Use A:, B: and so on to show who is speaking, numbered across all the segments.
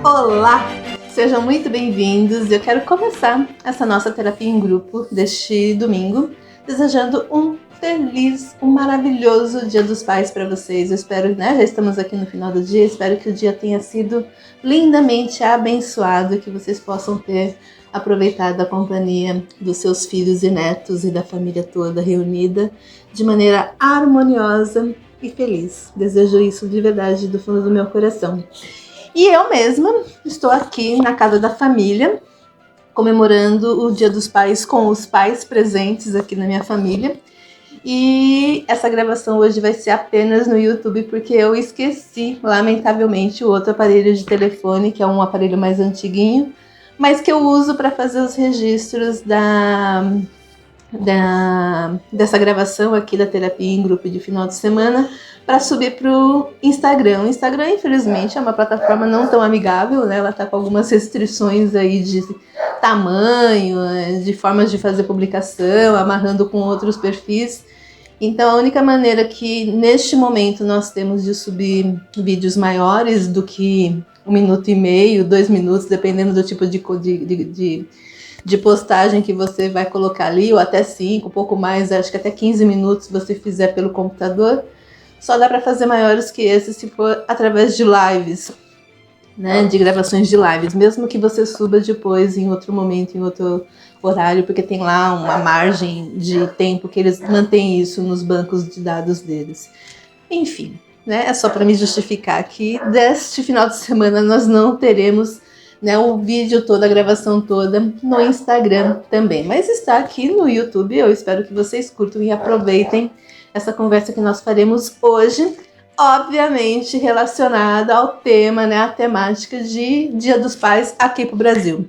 A: Olá, sejam muito bem-vindos. Eu quero começar essa nossa terapia em grupo deste domingo, desejando um feliz, um maravilhoso Dia dos Pais para vocês. Eu espero, já estamos aqui no final do dia, espero que o dia tenha sido lindamente abençoado, que vocês possam ter aproveitado a companhia dos seus filhos e netos e da família toda reunida de maneira harmoniosa e feliz. Desejo isso de verdade do fundo do meu coração. E eu mesma estou aqui na casa da família, comemorando o Dia dos Pais com os pais presentes aqui na minha família. E essa gravação hoje vai ser apenas no YouTube, porque eu esqueci, lamentavelmente, o outro aparelho de telefone, que é um aparelho mais antiguinho, mas que eu uso para fazer os registros dessa gravação aqui da terapia em grupo de final de semana, para subir para o Instagram. O Instagram, infelizmente, é uma plataforma não tão amigável, né? Ela está com algumas restrições aí de tamanho, de formas de fazer publicação, amarrando com outros perfis. Então, a única maneira que neste momento nós temos de subir vídeos maiores do que 1,5 minuto, 2 minutos, dependendo do tipo de postagem que você vai colocar ali, ou até 5, um pouco mais, acho que até 15 minutos se você fizer pelo computador. Só dá para fazer maiores que esses se for através de lives, né, de gravações de lives, mesmo que você suba depois em outro momento, em outro horário, porque tem lá uma margem de tempo que eles mantêm isso nos bancos de dados deles. Enfim, né, é só para me justificar que deste final de semana nós não teremos, né, o vídeo todo, a gravação toda no Instagram também, mas está aqui no YouTube. Eu espero que vocês curtam e aproveitem essa conversa que nós faremos hoje, obviamente relacionada ao tema, né, a temática de Dia dos Pais aqui pro Brasil.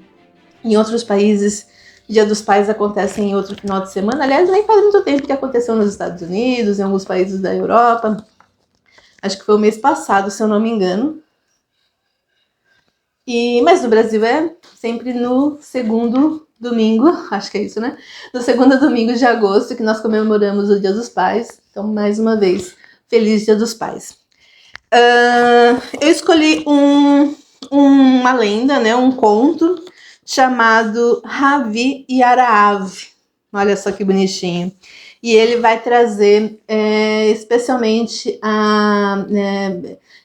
A: Em outros países, Dia dos Pais acontece em outro final de semana. Aliás, nem faz muito tempo que aconteceu nos Estados Unidos, em alguns países da Europa. Acho que foi o mês passado, se eu não me engano. Mas no Brasil é sempre no segundo domingo, acho que é isso, né? No segundo domingo de agosto que nós comemoramos o Dia dos Pais. Então, mais uma vez, feliz Dia dos Pais. Eu escolhi uma lenda, né? Um conto chamado Ravi e Araave. Olha só que bonitinho. E ele vai trazer especialmente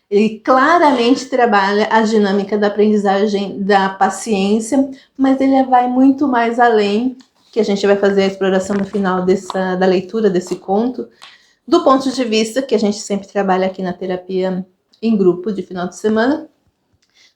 A: ele claramente trabalha a dinâmica da aprendizagem da paciência, mas ele vai muito mais além, que a gente vai fazer a exploração no final da leitura desse conto, do ponto de vista que a gente sempre trabalha aqui na terapia em grupo de final de semana,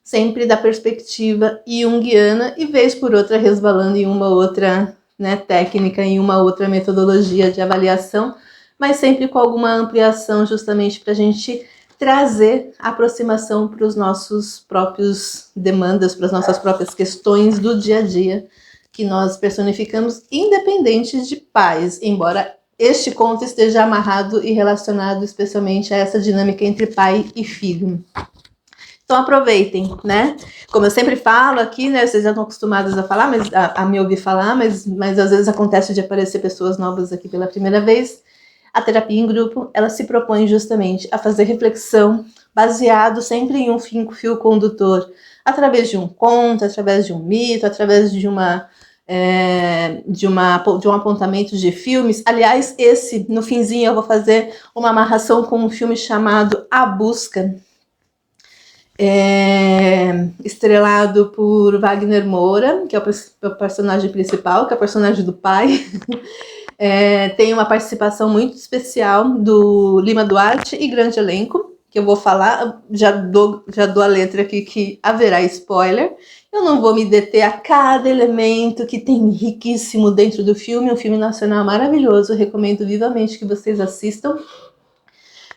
A: sempre da perspectiva junguiana e vez por outra resvalando em uma outra, né, técnica, em uma outra metodologia de avaliação, mas sempre com alguma ampliação justamente para a gente trazer aproximação para os nossos próprios demandas, para as nossas próprias questões do dia a dia que nós personificamos, independente de pais, embora este conto esteja amarrado e relacionado especialmente a essa dinâmica entre pai e filho. Então aproveitem, né? Como eu sempre falo aqui, né? Vocês já estão acostumados a falar, a me ouvir falar, mas às vezes acontece de aparecer pessoas novas aqui pela primeira vez. A terapia em grupo, ela se propõe justamente a fazer reflexão baseado sempre em um fio condutor, através de um conto, através de um mito, através de um apontamento de filmes. Aliás, no finzinho eu vou fazer uma amarração com um filme chamado A Busca, estrelado por Wagner Moura, que é o personagem principal, que é o personagem do pai. Tem uma participação muito especial do Lima Duarte e grande elenco, que eu vou falar, já dou a letra aqui que haverá spoiler. Eu não vou me deter a cada elemento que tem riquíssimo dentro do filme, um filme nacional maravilhoso, recomendo vivamente que vocês assistam.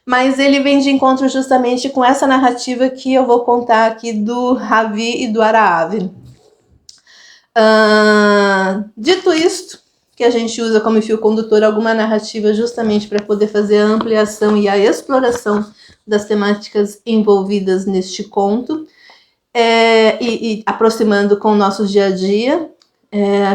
A: Mas ele vem de encontro justamente com essa narrativa que eu vou contar aqui do Ravi e do Araave. Dito isto, que a gente usa como fio condutor alguma narrativa justamente para poder fazer a ampliação e a exploração das temáticas envolvidas neste conto, e aproximando com o nosso dia a dia,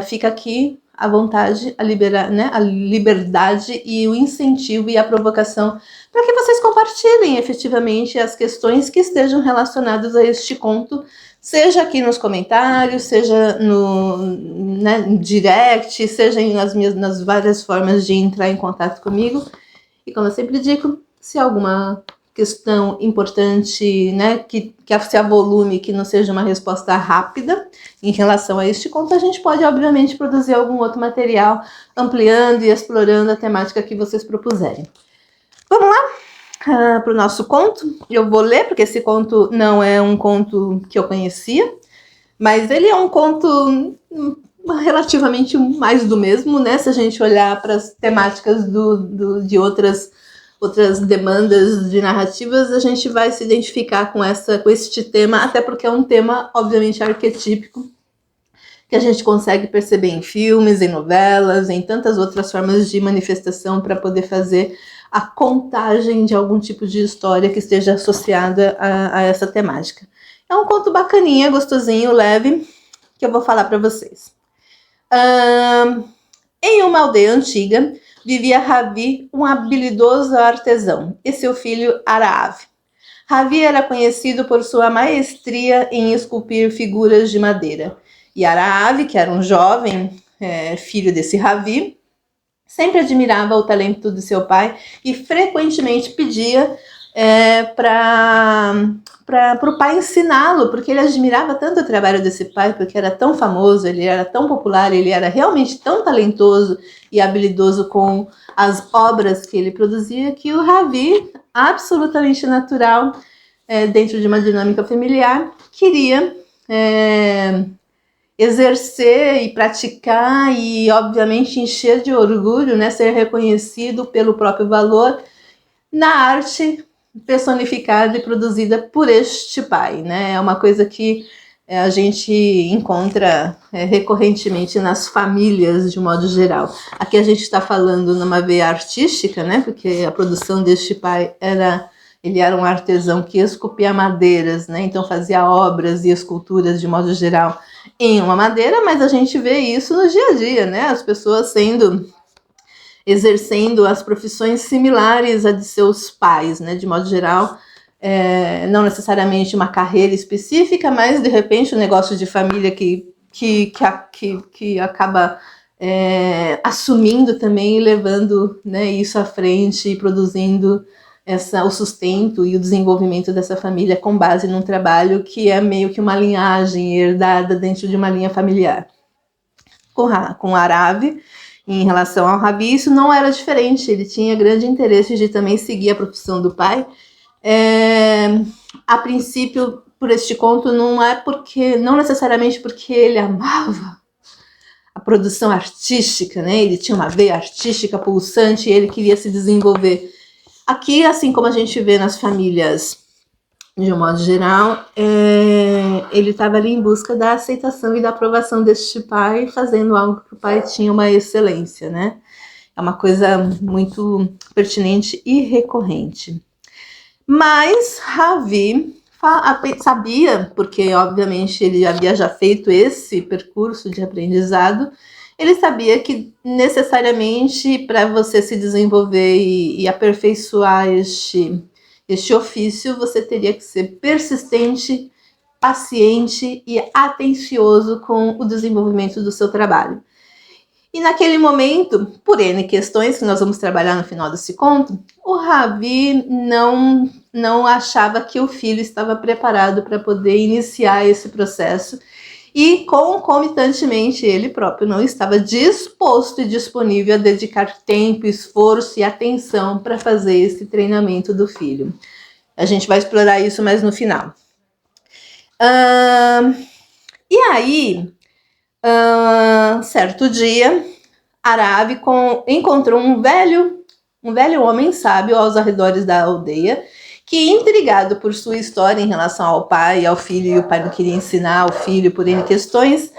A: fica aqui a vontade, a liberdade e o incentivo e a provocação para que vocês compartilhem efetivamente as questões que estejam relacionadas a este conto, seja aqui nos comentários, seja no direct, seja nas várias formas de entrar em contato comigo. E como eu sempre digo, se alguma questão importante, que se avolume, que não seja uma resposta rápida em relação a este conto, a gente pode, obviamente, produzir algum outro material ampliando e explorando a temática que vocês propuserem. Vamos lá para o nosso conto. Eu vou ler, porque esse conto não é um conto que eu conhecia, mas ele é um conto relativamente mais do mesmo, né? Se a gente olhar para as temáticas de outras demandas de narrativas, a gente vai se identificar com este tema, até porque é um tema, obviamente, arquetípico, que a gente consegue perceber em filmes, em novelas, em tantas outras formas de manifestação para poder fazer a contagem de algum tipo de história que esteja associada a essa temática. É um conto bacaninha, gostosinho, leve, que eu vou falar para vocês. Em uma aldeia antiga, vivia Ravi, um habilidoso artesão, e seu filho Araav. Ravi era conhecido por sua maestria em esculpir figuras de madeira. E Araav, que era um jovem filho desse Ravi, sempre admirava o talento do seu pai e frequentemente pedia para o pai ensiná-lo, porque ele admirava tanto o trabalho desse pai, porque era tão famoso, ele era tão popular, ele era realmente tão talentoso e habilidoso com as obras que ele produzia, que o Ravi, absolutamente natural, dentro de uma dinâmica familiar, queria exercer e praticar e, obviamente, encher de orgulho, ser reconhecido pelo próprio valor na arte personificada e produzida por este pai, É uma coisa que a gente encontra recorrentemente nas famílias, de modo geral. Aqui a gente está falando numa veia artística, Porque a produção deste pai ele era um artesão que esculpia madeiras, Então fazia obras e esculturas, de modo geral, em uma madeira, mas a gente vê isso no dia a dia, As pessoas exercendo as profissões similares a de seus pais, De modo geral, não necessariamente uma carreira específica, mas de repente um negócio de família que acaba assumindo também e levando isso à frente e produzindo o sustento e o desenvolvimento dessa família com base num trabalho que é meio que uma linhagem herdada dentro de uma linha familiar. Com Araav, em relação ao Ravi, isso não era diferente, ele tinha grande interesse de também seguir a profissão do pai. A princípio, por este conto, não necessariamente porque ele amava a produção artística, Ele tinha uma veia artística pulsante e ele queria se desenvolver. Aqui, assim como a gente vê nas famílias, de um modo geral, ele estava ali em busca da aceitação e da aprovação deste pai, fazendo algo que o pai tinha uma excelência, É uma coisa muito pertinente e recorrente. Mas Ravi sabia, porque obviamente ele havia já feito esse percurso de aprendizado, ele sabia que necessariamente para você se desenvolver e aperfeiçoar este ofício, você teria que ser persistente, paciente e atencioso com o desenvolvimento do seu trabalho. E naquele momento, por N questões que nós vamos trabalhar no final desse conto, o Ravi não achava que o filho estava preparado para poder iniciar esse processo e, concomitantemente, ele próprio não estava disposto e disponível a dedicar tempo, esforço e atenção para fazer esse treinamento do filho. A gente vai explorar isso mais no final. E aí, certo dia, Araav encontrou um velho homem sábio aos arredores da aldeia, que, intrigado por sua história em relação ao pai e ao filho, e o pai não queria ensinar ao filho por N questões,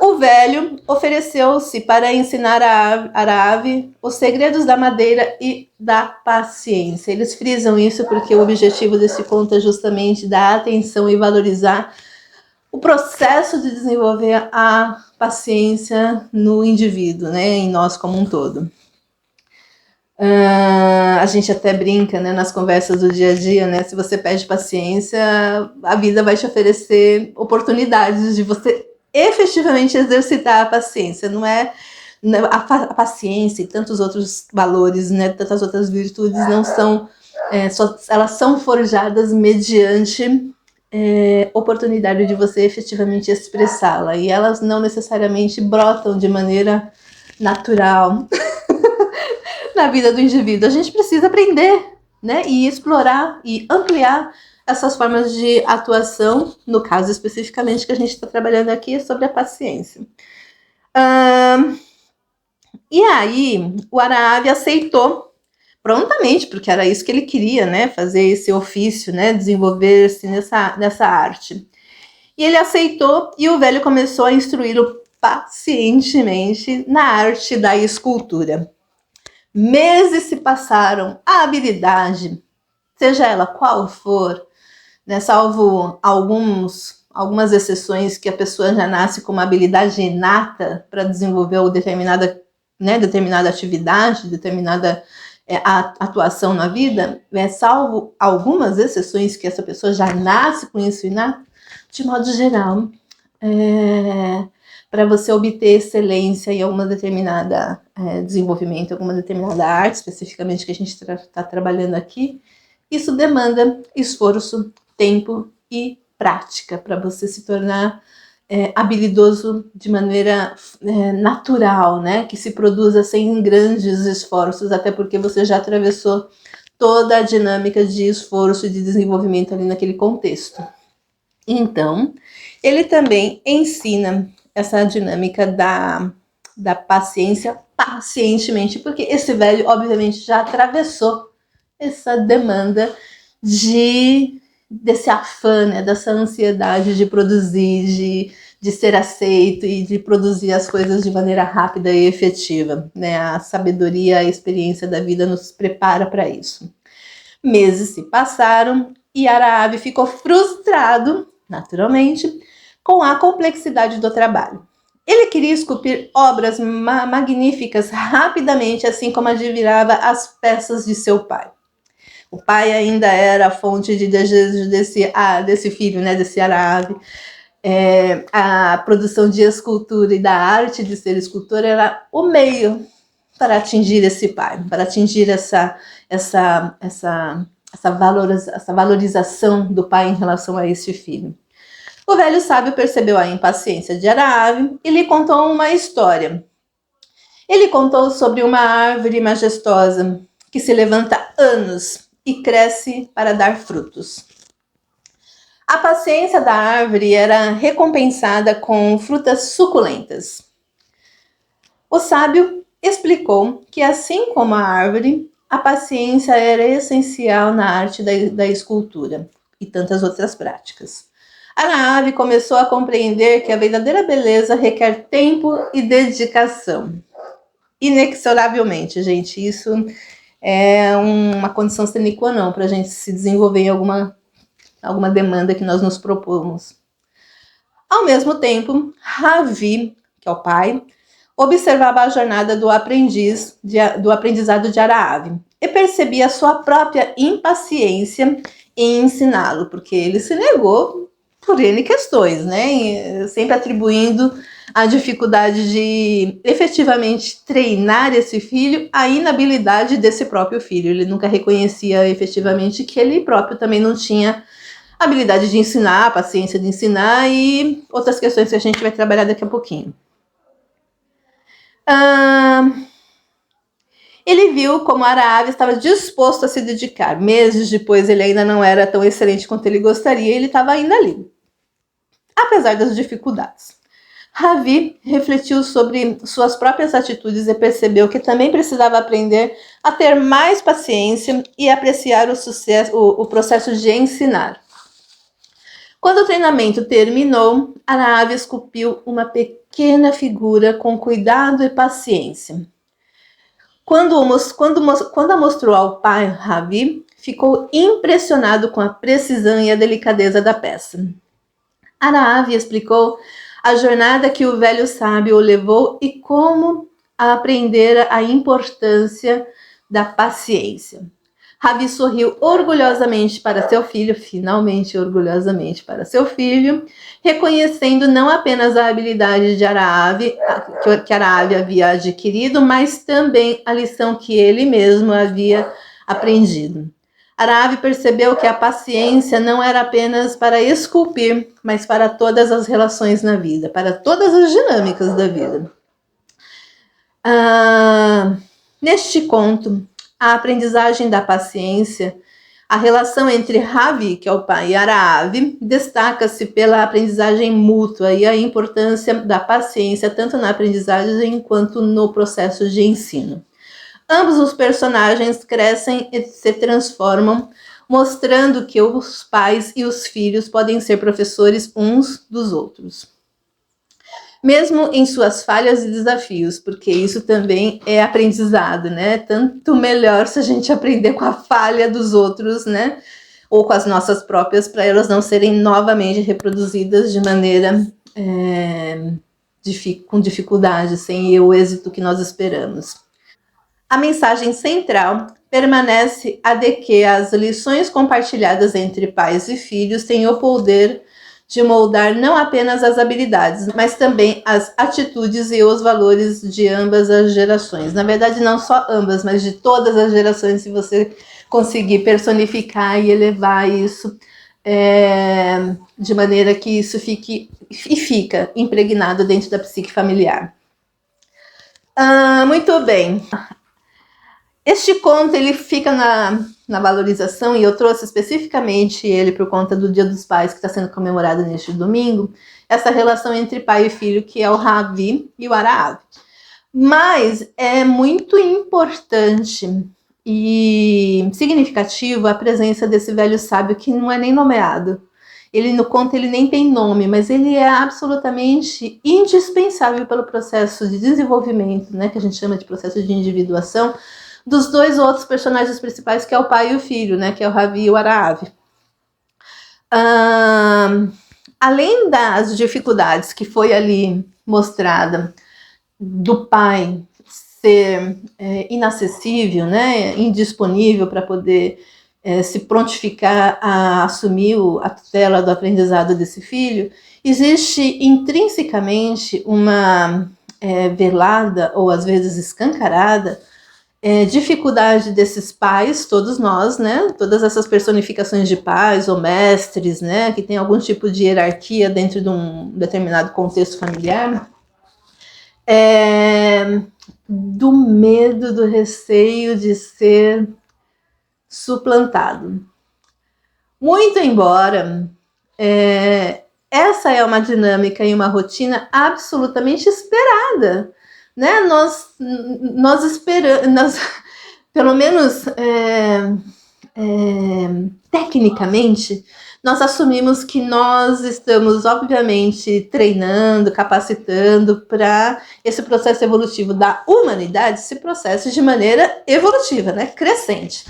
A: o velho ofereceu-se para ensinar a Araav os segredos da madeira e da paciência. Eles frisam isso porque o objetivo desse conto é justamente dar atenção e valorizar o processo de desenvolver a paciência no indivíduo, né, em nós como um todo. A gente até brinca, né, nas conversas do dia a dia, né, se você pede paciência, a vida vai te oferecer oportunidades de você efetivamente exercitar a paciência. Não é a paciência e tantos outros valores, né, tantas outras virtudes não são, elas são forjadas mediante oportunidade de você efetivamente expressá-la, e elas não necessariamente brotam de maneira natural na vida do indivíduo. A gente precisa aprender, né, e explorar e ampliar essas formas de atuação, no caso especificamente que a gente está trabalhando aqui, sobre a paciência. E aí, o Aravi aceitou prontamente, porque era isso que ele queria, né, fazer esse ofício, né, desenvolver-se nessa arte. E ele aceitou, e o velho começou a instruí-lo pacientemente na arte da escultura. Meses se passaram, a habilidade, seja ela qual for, né, salvo algumas exceções que a pessoa já nasce com uma habilidade inata para desenvolver determinada atividade, determinada atuação na vida, salvo algumas exceções que essa pessoa já nasce com isso inato, de modo geral, para você obter excelência em alguma determinada desenvolvimento, alguma determinada arte, especificamente que a gente está trabalhando aqui, isso demanda esforço, tempo e prática para você se tornar habilidoso de maneira natural, né? Que se produza sem grandes esforços, até porque você já atravessou toda a dinâmica de esforço e de desenvolvimento ali naquele contexto. Então, ele também ensina essa dinâmica da paciência pacientemente, porque esse velho, obviamente, já atravessou essa demanda desse afã, né, dessa ansiedade de produzir, de ser aceito e de produzir as coisas de maneira rápida e efetiva, né? A sabedoria, a experiência da vida nos prepara para isso. Meses se passaram e Aravi ficou frustrado, naturalmente, com a complexidade do trabalho. Ele queria esculpir obras magníficas rapidamente, assim como admirava as peças de seu pai. O pai ainda era a fonte de desejo desse filho, né, desse Aravi. A produção de escultura e da arte de ser escultor era o meio para atingir esse pai, para atingir essa valorização do pai em relação a esse filho. O velho sábio percebeu a impaciência de Aravi e lhe contou uma história. Ele contou sobre uma árvore majestosa que se levanta anos e cresce para dar frutos. A paciência da árvore era recompensada com frutas suculentas. O sábio explicou que, assim como a árvore, a paciência era essencial na arte da escultura e tantas outras práticas. Aravi começou a compreender que a verdadeira beleza requer tempo e dedicação. Inexoravelmente, gente, isso é uma condição sine qua non para a gente se desenvolver em alguma demanda que nós nos propomos. Ao mesmo tempo, Ravi, que é o pai, observava a jornada do aprendizado de Aravi e percebia sua própria impaciência em ensiná-lo, porque ele se negou por N questões, né? Sempre atribuindo a dificuldade de efetivamente treinar esse filho à inabilidade desse próprio filho. Ele nunca reconhecia efetivamente que ele próprio também não tinha habilidade de ensinar, a paciência de ensinar e outras questões que a gente vai trabalhar daqui a pouquinho. Ele viu como Aravi estava disposto a se dedicar. Meses depois ele ainda não era tão excelente quanto ele gostaria e ele estava ainda ali, apesar das dificuldades. Ravi refletiu sobre suas próprias atitudes e percebeu que também precisava aprender a ter mais paciência e apreciar o processo de ensinar. Quando o treinamento terminou, Aravi esculpiu uma pequena figura com cuidado e paciência. Quando a mostrou ao pai Ravi, ficou impressionado com a precisão e a delicadeza da peça. Arav explicou a jornada que o velho sábio o levou e como aprender a importância da paciência. Ravi sorriu orgulhosamente para seu filho, finalmente orgulhosamente para seu filho, reconhecendo não apenas a habilidade de Arav, que Arav havia adquirido, mas também a lição que ele mesmo havia aprendido. Arav percebeu que a paciência não era apenas para esculpir, mas para todas as relações na vida, para todas as dinâmicas da vida. Neste conto, a aprendizagem da paciência, a relação entre Ravi, que é o pai, e Arav, destaca-se pela aprendizagem mútua e a importância da paciência tanto na aprendizagem quanto no processo de ensino. Ambos os personagens crescem e se transformam, mostrando que os pais e os filhos podem ser professores uns dos outros. Mesmo em suas falhas e desafios, porque isso também é aprendizado, né? Tanto melhor se a gente aprender com a falha dos outros, né? Ou com as nossas próprias, para elas não serem novamente reproduzidas de maneira com dificuldade, sem o êxito que nós esperamos. A mensagem central permanece a de que as lições compartilhadas entre pais e filhos têm o poder de moldar não apenas as habilidades, mas também as atitudes e os valores de ambas as gerações. Na verdade, não só ambas, mas de todas as gerações, se você conseguir personificar e elevar isso de maneira que isso fica impregnado dentro da psique familiar. Muito bem. Este conto ele fica na valorização, e eu trouxe especificamente ele por conta do Dia dos Pais, que está sendo comemorado neste domingo, essa relação entre pai e filho, que é o Ravi e o Arav. Mas é muito importante e significativo a presença desse velho sábio que não é nem nomeado. Ele no conto ele nem tem nome, mas ele é absolutamente indispensável pelo processo de desenvolvimento, né, que a gente chama de processo de individuação, dos dois outros personagens principais, que é o pai e o filho, né, que é o Ravi e o Arav. Além das dificuldades que foi ali mostrada do pai ser inacessível, né, indisponível para poder se prontificar a assumir a tutela do aprendizado desse filho, existe intrinsecamente uma velada, ou às vezes escancarada, dificuldade desses pais, todos nós, né? Todas essas personificações de pais ou mestres, né? Que tem algum tipo de hierarquia dentro de um determinado contexto familiar. Do medo, do receio de ser suplantado. Muito embora essa é uma dinâmica e uma rotina absolutamente esperada, né? Nós esperamos, pelo menos tecnicamente, nós assumimos que nós estamos, obviamente, treinando, capacitando para esse processo evolutivo da humanidade se processe de maneira evolutiva, né? Crescente.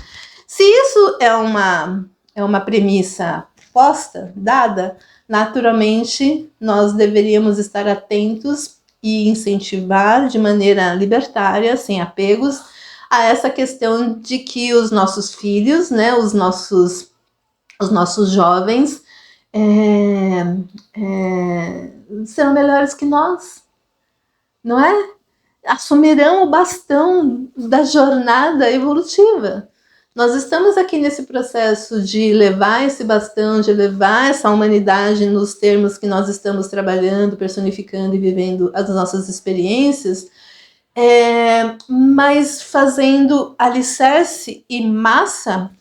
A: Se isso é uma premissa posta, dada, naturalmente nós deveríamos estar atentos e incentivar de maneira libertária, sem apegos, a essa questão de que os nossos filhos, né, os nossos jovens serão melhores que nós, não é? Assumirão o bastão da jornada evolutiva. Nós estamos aqui nesse processo de levar esse bastão, de levar essa humanidade nos termos que nós estamos trabalhando, personificando e vivendo as nossas experiências, mas fazendo alicerce e massa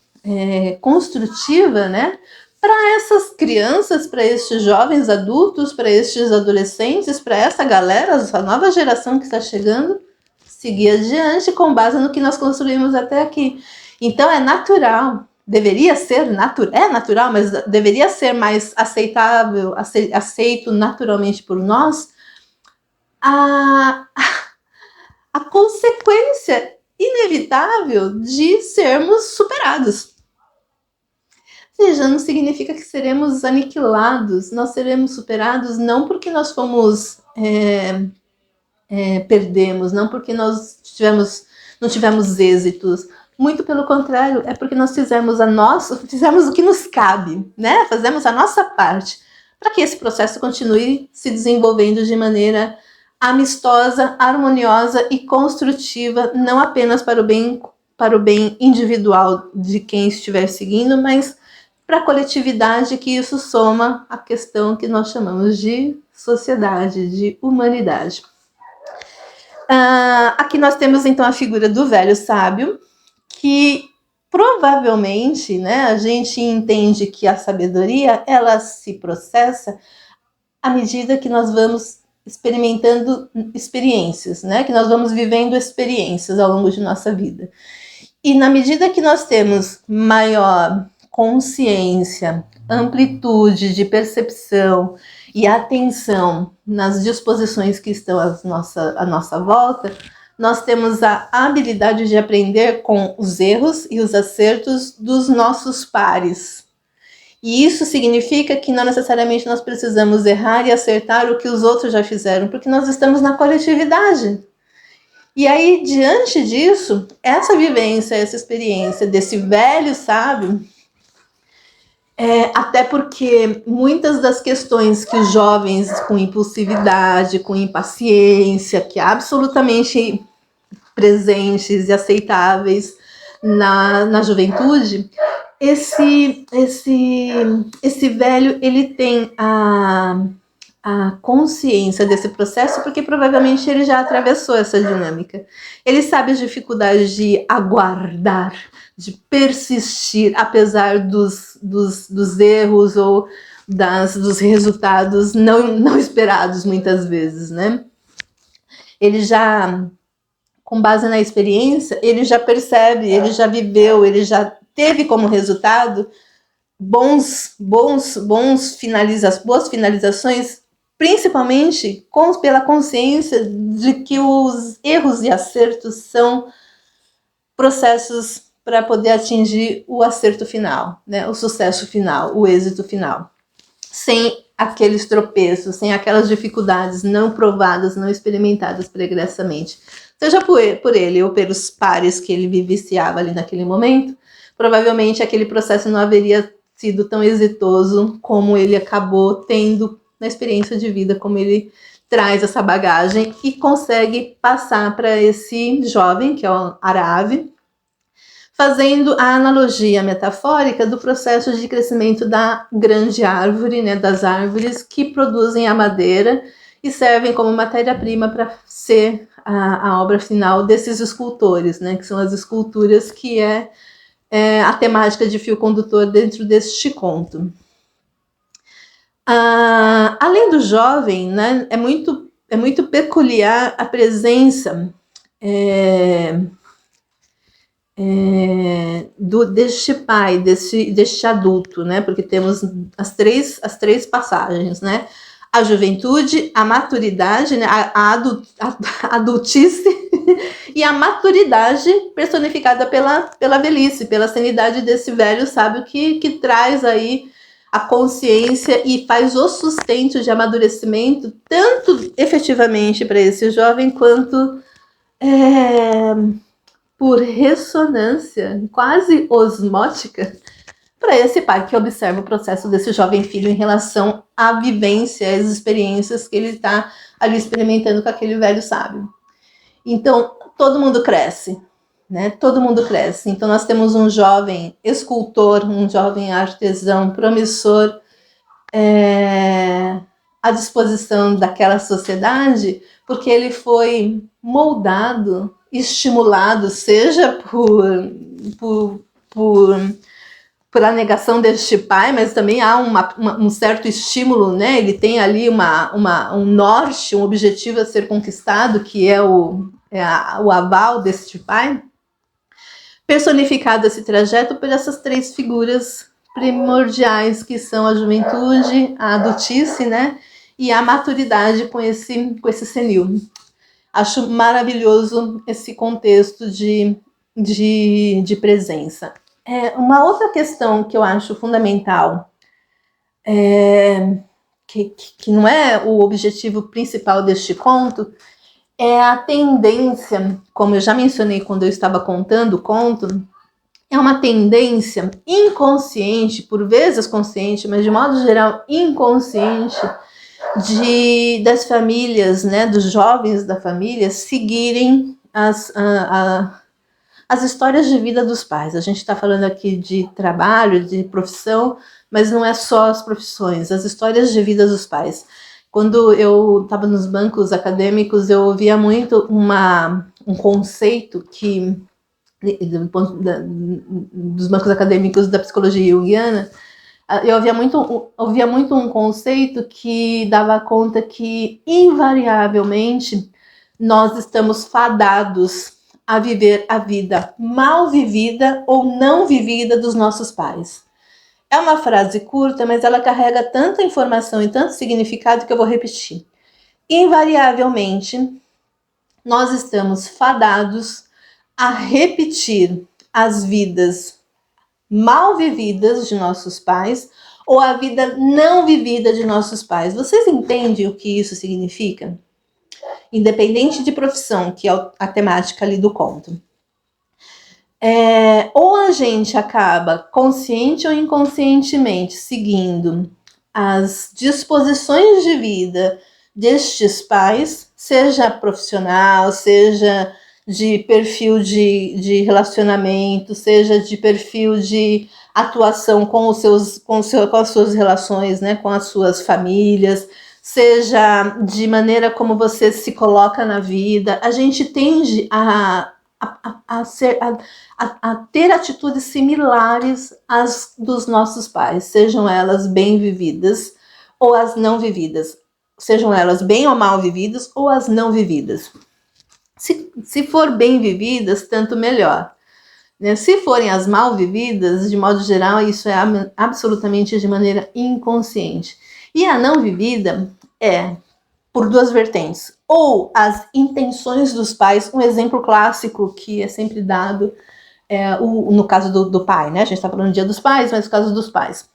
A: construtiva, né, para essas crianças, para estes jovens adultos, para estes adolescentes, para essa galera, essa nova geração que está chegando, seguir adiante com base no que nós construímos até aqui. Então é natural, deveria ser natural, mas deveria ser mais aceitável, aceito naturalmente por nós, a consequência inevitável de sermos superados. seja, não significa que seremos aniquilados, nós seremos superados não porque nós fomos perdemos, não porque nós não tivemos êxitos, muito pelo contrário, é porque nós fizemos o que nos cabe, né? Fazemos a nossa parte para que esse processo continue se desenvolvendo de maneira amistosa, harmoniosa e construtiva, não apenas para o bem individual de quem estiver seguindo, mas para a coletividade, que isso soma a questão que nós chamamos de sociedade, de humanidade. Aqui nós temos então a figura do velho sábio, que provavelmente, né, a gente entende que a sabedoria ela se processa à medida que nós vamos experimentando experiências, né, que nós vamos vivendo experiências ao longo de nossa vida. E na medida que nós temos maior consciência, amplitude de percepção e atenção nas disposições que estão à nossa volta, nós temos a habilidade de aprender com os erros e os acertos dos nossos pares. E isso significa que não necessariamente nós precisamos errar e acertar o que os outros já fizeram, porque nós estamos na coletividade. E aí, diante disso, essa vivência, essa experiência desse velho sábio, até porque muitas das questões que os jovens com impulsividade, com impaciência, que é absolutamente presentes e aceitáveis na juventude, esse velho ele tem a consciência desse processo porque provavelmente ele já atravessou essa dinâmica. Ele sabe as dificuldades de aguardar, de persistir, apesar dos erros ou dos resultados não esperados muitas vezes, né? Ele já, com base na experiência, ele já percebe, ele já viveu, ele já teve como resultado boas finalizações, principalmente pela consciência de que os erros e acertos são processos para poder atingir o acerto final, né? O sucesso final, o êxito final. Sem aqueles tropeços, sem aquelas dificuldades não provadas, não experimentadas pregressamente. Seja por ele ou pelos pares que ele vivenciava ali naquele momento, provavelmente aquele processo não haveria sido tão exitoso como ele acabou tendo na experiência de vida, como ele traz essa bagagem e consegue passar para esse jovem, que é o Arave, fazendo a analogia metafórica do processo de crescimento da grande árvore, né, das árvores que produzem a madeira e servem como matéria-prima para ser a obra final desses escultores, né, que são as esculturas que é a temática de fio condutor dentro deste conto. Além do jovem, né, é muito peculiar a presença deste pai, deste adulto, né, porque temos as três passagens, né, a juventude, a maturidade, né, a adultice e a maturidade personificada pela velhice, pela sanidade desse velho sábio que traz aí a consciência e faz o sustento de amadurecimento, tanto efetivamente para esse jovem, quanto por ressonância quase osmótica para esse pai que observa o processo desse jovem filho em relação à vivência, às experiências que ele está ali experimentando com aquele velho sábio. Então, todo mundo cresce, né? Todo mundo cresce. Então, nós temos um jovem escultor, um jovem artesão promissor à disposição daquela sociedade, porque ele foi moldado, estimulado, seja por a negação deste pai, mas também há um certo estímulo, né? Ele tem ali um norte, um objetivo a ser conquistado, que é o aval deste pai, personificado esse trajeto por essas três figuras primordiais, que são a juventude, a adultice, né? E a maturidade com esse senil. Acho maravilhoso esse contexto de presença. Uma outra questão que eu acho fundamental, que não é o objetivo principal deste conto, é a tendência, como eu já mencionei quando eu estava contando o conto, é uma tendência inconsciente, por vezes consciente, mas de modo geral inconsciente, das famílias, né, dos jovens da família seguirem as histórias de vida dos pais. A gente está falando aqui de trabalho, de profissão, mas não é só as profissões, as histórias de vida dos pais. Quando eu estava nos bancos acadêmicos, eu ouvia muito um conceito que, dos bancos acadêmicos da psicologia junguiana, eu ouvia muito um conceito que dava conta que, invariavelmente, nós estamos fadados a viver a vida mal vivida ou não vivida dos nossos pais. É uma frase curta, mas ela carrega tanta informação e tanto significado que eu vou repetir. Invariavelmente, nós estamos fadados a repetir as vidas mal vividas de nossos pais ou a vida não vivida de nossos pais. Vocês entendem o que isso significa? Independente de profissão, que é a temática ali do conto. Ou a gente acaba, consciente ou inconscientemente, seguindo as disposições de vida destes pais, seja profissional, seja de perfil de relacionamento, seja de perfil de atuação com as suas relações, né, com as suas famílias, seja de maneira como você se coloca na vida. A gente tende a ter atitudes similares às dos nossos pais, sejam elas bem vividas ou as não vividas, sejam elas bem ou mal vividas ou as não vividas. Se for bem vividas, tanto melhor. Né? Se forem as mal vividas, de modo geral, isso é absolutamente de maneira inconsciente. E a não vivida é por duas vertentes. Ou as intenções dos pais, um exemplo clássico que é sempre dado no caso do pai, né? A gente está falando do Dia dos Pais, mas no caso dos pais.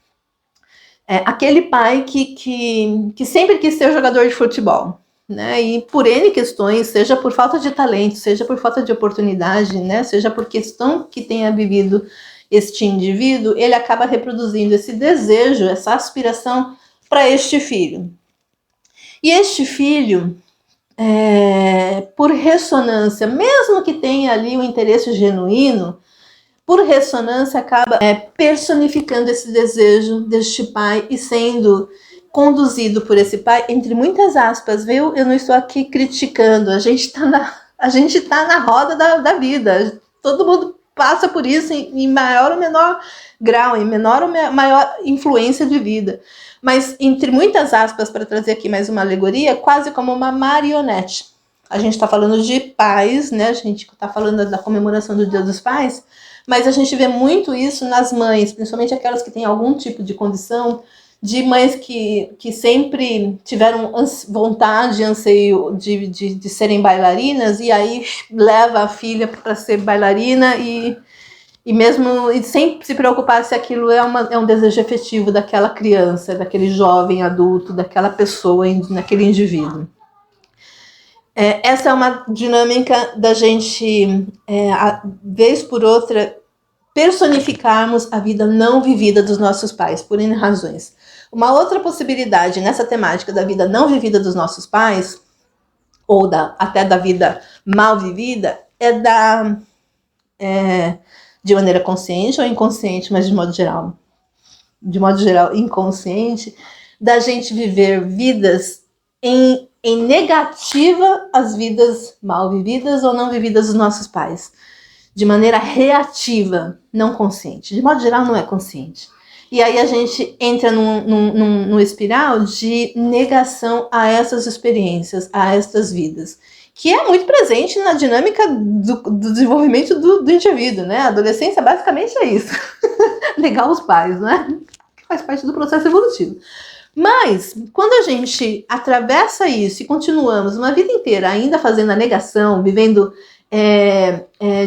A: Aquele pai que sempre quis ser jogador de futebol, né? E por N questões, seja por falta de talento, seja por falta de oportunidade, né? Seja por questão que tenha vivido este indivíduo, ele acaba reproduzindo esse desejo, essa aspiração para este filho. E este filho, por ressonância, mesmo que tenha ali um interesse genuíno, por ressonância acaba personificando esse desejo deste pai e sendo conduzido por esse pai, entre muitas aspas, viu? Eu não estou aqui criticando, a gente tá na roda da vida, todo mundo passa por isso em maior ou menor grau, em menor ou maior influência de vida. Mas, entre muitas aspas, para trazer aqui mais uma alegoria, quase como uma marionete. A gente está falando de pais, né? A gente está falando da comemoração do Dia dos Pais, mas a gente vê muito isso nas mães, principalmente aquelas que têm algum tipo de condição, de mães que sempre tiveram vontade, anseio de serem bailarinas, e aí leva a filha para ser bailarina e sem se preocupar se aquilo é um desejo efetivo daquela criança, daquele jovem adulto, daquela pessoa, naquele indivíduo. Essa é uma dinâmica da gente, vez por outra, personificarmos a vida não vivida dos nossos pais, por N razões. Uma outra possibilidade nessa temática da vida não vivida dos nossos pais, ou até da vida mal vivida, de maneira consciente ou inconsciente, mas de modo geral inconsciente, da gente viver vidas em negativa às vidas mal vividas ou não vividas dos nossos pais, de maneira reativa, não consciente. De modo geral, não é consciente. E aí a gente entra num espiral de negação a essas experiências, a estas vidas, que é muito presente na dinâmica do desenvolvimento do indivíduo, né? A adolescência basicamente é isso. Negar os pais, né? Que faz parte do processo evolutivo. Mas, quando a gente atravessa isso e continuamos uma vida inteira ainda fazendo a negação, vivendo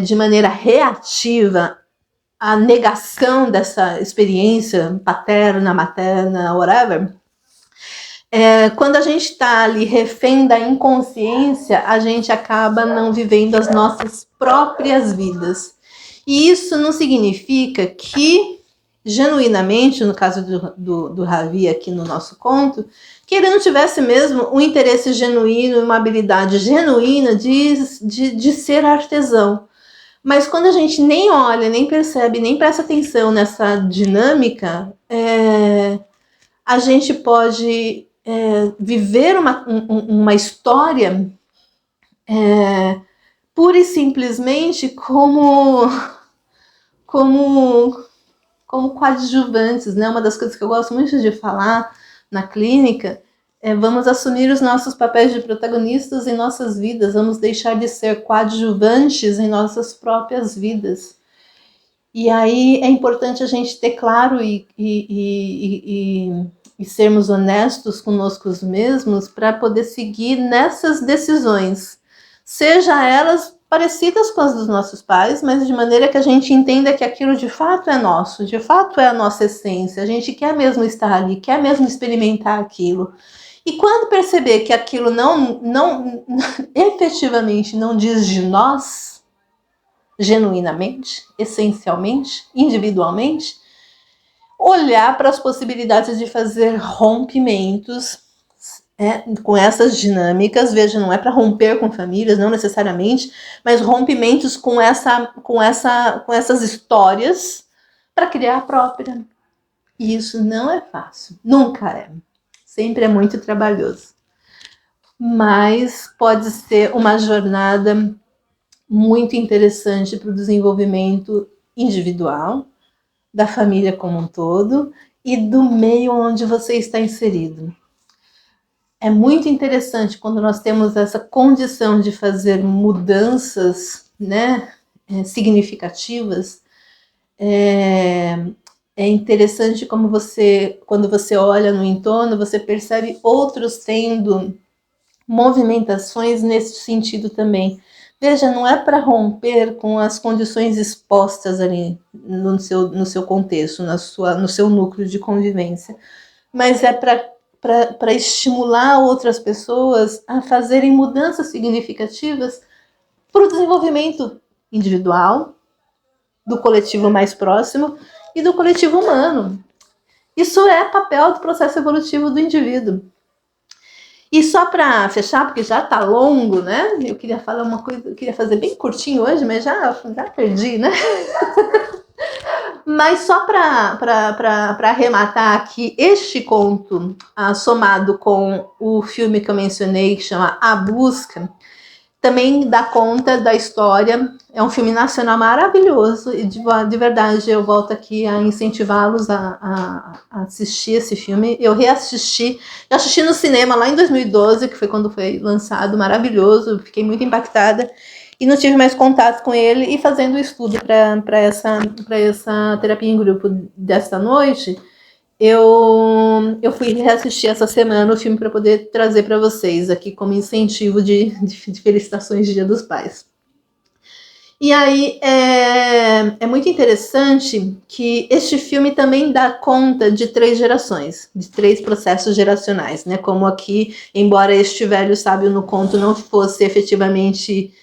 A: de maneira reativa a negação dessa experiência paterna, materna, whatever, quando a gente está ali refém da inconsciência, a gente acaba não vivendo as nossas próprias vidas. E isso não significa que, genuinamente, no caso do Ravi aqui no nosso conto, que ele não tivesse mesmo um interesse genuíno, uma habilidade genuína de ser artesão. Mas quando a gente nem olha, nem percebe, nem presta atenção nessa dinâmica, a gente pode viver uma história pura e simplesmente como coadjuvantes, né? Uma das coisas que eu gosto muito de falar na clínica é: vamos assumir os nossos papéis de protagonistas em nossas vidas, vamos deixar de ser coadjuvantes em nossas próprias vidas. E aí é importante a gente ter claro e sermos honestos conosco mesmos para poder seguir nessas decisões, seja elas parecidas com as dos nossos pais, mas de maneira que a gente entenda que aquilo de fato é nosso, de fato é a nossa essência, a gente quer mesmo estar ali, quer mesmo experimentar aquilo. E quando perceber que aquilo não efetivamente não diz de nós, genuinamente, essencialmente, individualmente, olhar para as possibilidades de fazer rompimentos com essas dinâmicas. Veja, não é para romper com famílias, não necessariamente, mas rompimentos com essas histórias para criar a própria. E isso não é fácil, nunca é. Sempre é muito trabalhoso. Mas pode ser uma jornada muito interessante para o desenvolvimento individual, da família como um todo e do meio onde você está inserido. É muito interessante quando nós temos essa condição de fazer mudanças, né, significativas. É interessante como quando você olha no entorno, você percebe outros tendo movimentações nesse sentido também. Veja, não é para romper com as condições expostas ali no seu contexto, no seu núcleo de convivência, mas é para estimular outras pessoas a fazerem mudanças significativas para o desenvolvimento individual, do coletivo mais próximo e do coletivo humano. Isso é papel do processo evolutivo do indivíduo. E só para fechar, porque já tá longo, né? Eu queria falar uma coisa, eu queria fazer bem curtinho hoje, mas já perdi, né? Mas só para arrematar aqui, este conto, somado com o filme que eu mencionei, que chama A Busca, também dá conta da história. É um filme nacional maravilhoso e de verdade eu volto aqui a incentivá-los a assistir esse filme. Eu assisti no cinema lá em 2012, que foi quando foi lançado, maravilhoso, fiquei muito impactada e não tive mais contato com ele. E fazendo o estudo para essa terapia em grupo desta noite, eu fui reassistir essa semana o filme para poder trazer para vocês aqui como incentivo de felicitações de Dia dos Pais. E aí é muito interessante que este filme também dá conta de 3 gerações, de 3 processos geracionais, né? Como aqui, embora este velho sábio no conto não fosse efetivamente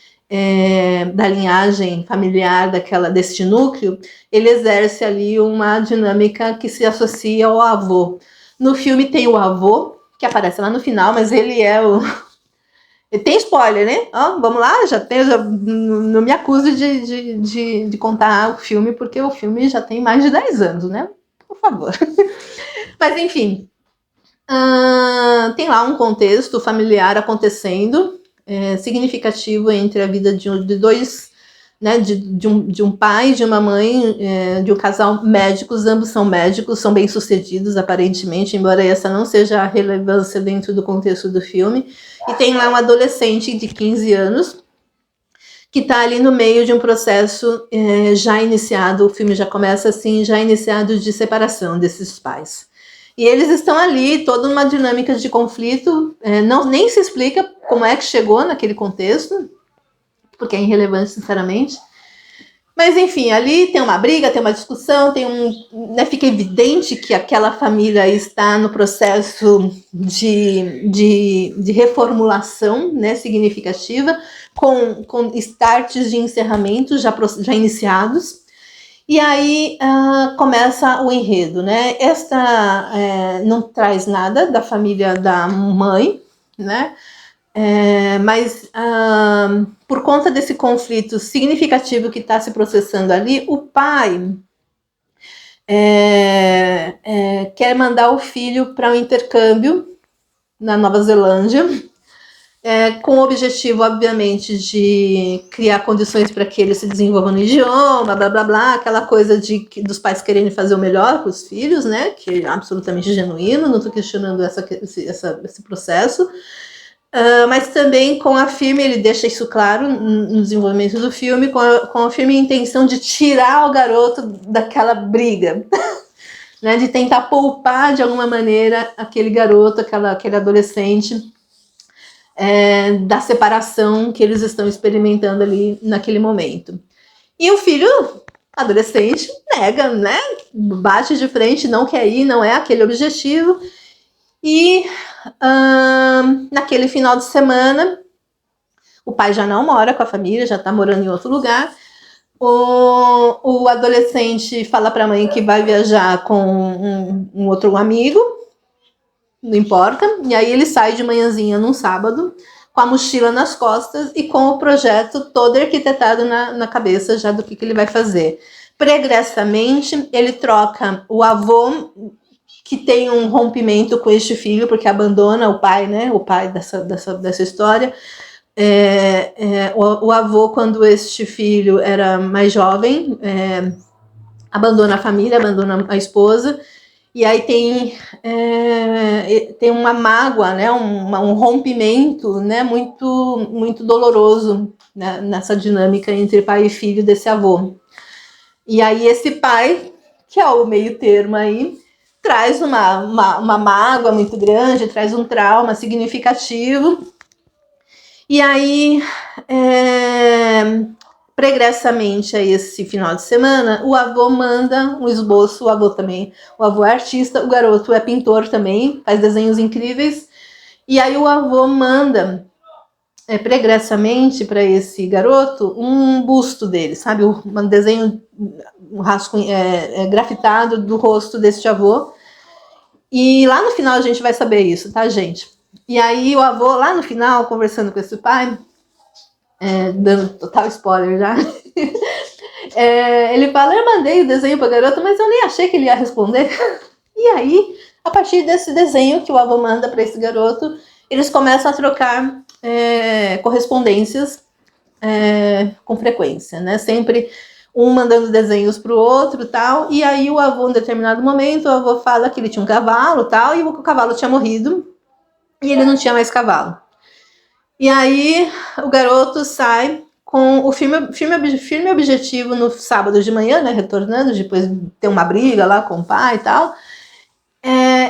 A: da linhagem familiar deste núcleo, ele exerce ali uma dinâmica que se associa ao avô. No filme tem o avô, que aparece lá no final, mas ele é o... Tem spoiler, né? Vamos lá, não me acuse de contar o filme, porque o filme já tem mais de 10 anos, né? Por favor. Mas enfim, tem lá um contexto familiar acontecendo, significativo entre a vida de dois, né, de um pai, de uma mãe, de um casal médicos. Ambos são médicos, são bem-sucedidos aparentemente, embora essa não seja a relevância dentro do contexto do filme. E tem lá um adolescente de 15 anos que está ali no meio de um processo já iniciado, o filme já começa assim, já iniciado, de separação desses pais. E eles estão ali, toda uma dinâmica de conflito, nem se explica como é que chegou naquele contexto, porque é irrelevante, sinceramente. Mas enfim, ali tem uma briga, tem uma discussão, né, fica evidente que aquela família está no processo de reformulação, né, significativa, com starts de encerramento já iniciados. E aí começa o enredo, né? Esta não traz nada da família da mãe, né? Mas por conta desse conflito significativo que está se processando ali, o pai quer mandar o filho para um intercâmbio na Nova Zelândia, com o objetivo, obviamente, de criar condições para que ele se desenvolva no idioma, blá blá blá, aquela coisa dos pais quererem fazer o melhor para os filhos, né? Que é absolutamente genuíno, não estou questionando esse processo. Mas também com a firme, ele deixa isso claro no desenvolvimento do filme, com a firme intenção de tirar o garoto daquela briga, né, de tentar poupar de alguma maneira aquele garoto, aquele adolescente, da separação que eles estão experimentando ali naquele momento. E o filho adolescente nega, né, bate de frente, não quer ir, não é aquele objetivo. E naquele final de semana, o pai já não mora com a família, já está morando em outro lugar. O adolescente fala para a mãe que vai viajar com um outro amigo, não importa. E aí ele sai de manhãzinha num sábado, com a mochila nas costas e com o projeto todo arquitetado na cabeça já do que ele vai fazer. Pregressamente, ele troca o avô, que tem um rompimento com este filho, porque abandona o pai, né? O pai dessa história. O avô, quando este filho era mais jovem, abandona a família, abandona a esposa, e aí tem uma mágoa, né? Um rompimento, né? Muito, muito doloroso, né? Nessa dinâmica entre pai e filho desse avô. E aí esse pai, que é o meio termo aí, traz uma mágoa muito grande, traz um trauma significativo. E aí, pregressamente a esse final de semana, o avô manda um esboço, o avô é artista, o garoto é pintor também, faz desenhos incríveis, e aí o avô manda pregressamente para esse garoto um busto dele, sabe, um desenho, um rascunho grafitado do rosto deste avô. E lá no final a gente vai saber isso, tá, gente? E aí o avô, lá no final, conversando com esse pai, dando total spoiler já, ele fala, eu mandei o desenho pra garota, mas eu nem achei que ele ia responder. E aí, a partir desse desenho que o avô manda para esse garoto, eles começam a trocar correspondências com frequência, né? Sempre um mandando desenhos pro outro e tal, e aí o avô, em determinado momento, o avô fala que ele tinha um cavalo e tal, e o cavalo tinha morrido, e ele não tinha mais cavalo. E aí o garoto sai com o firme objetivo no sábado de manhã, né, retornando, depois de ter uma briga lá com o pai e tal,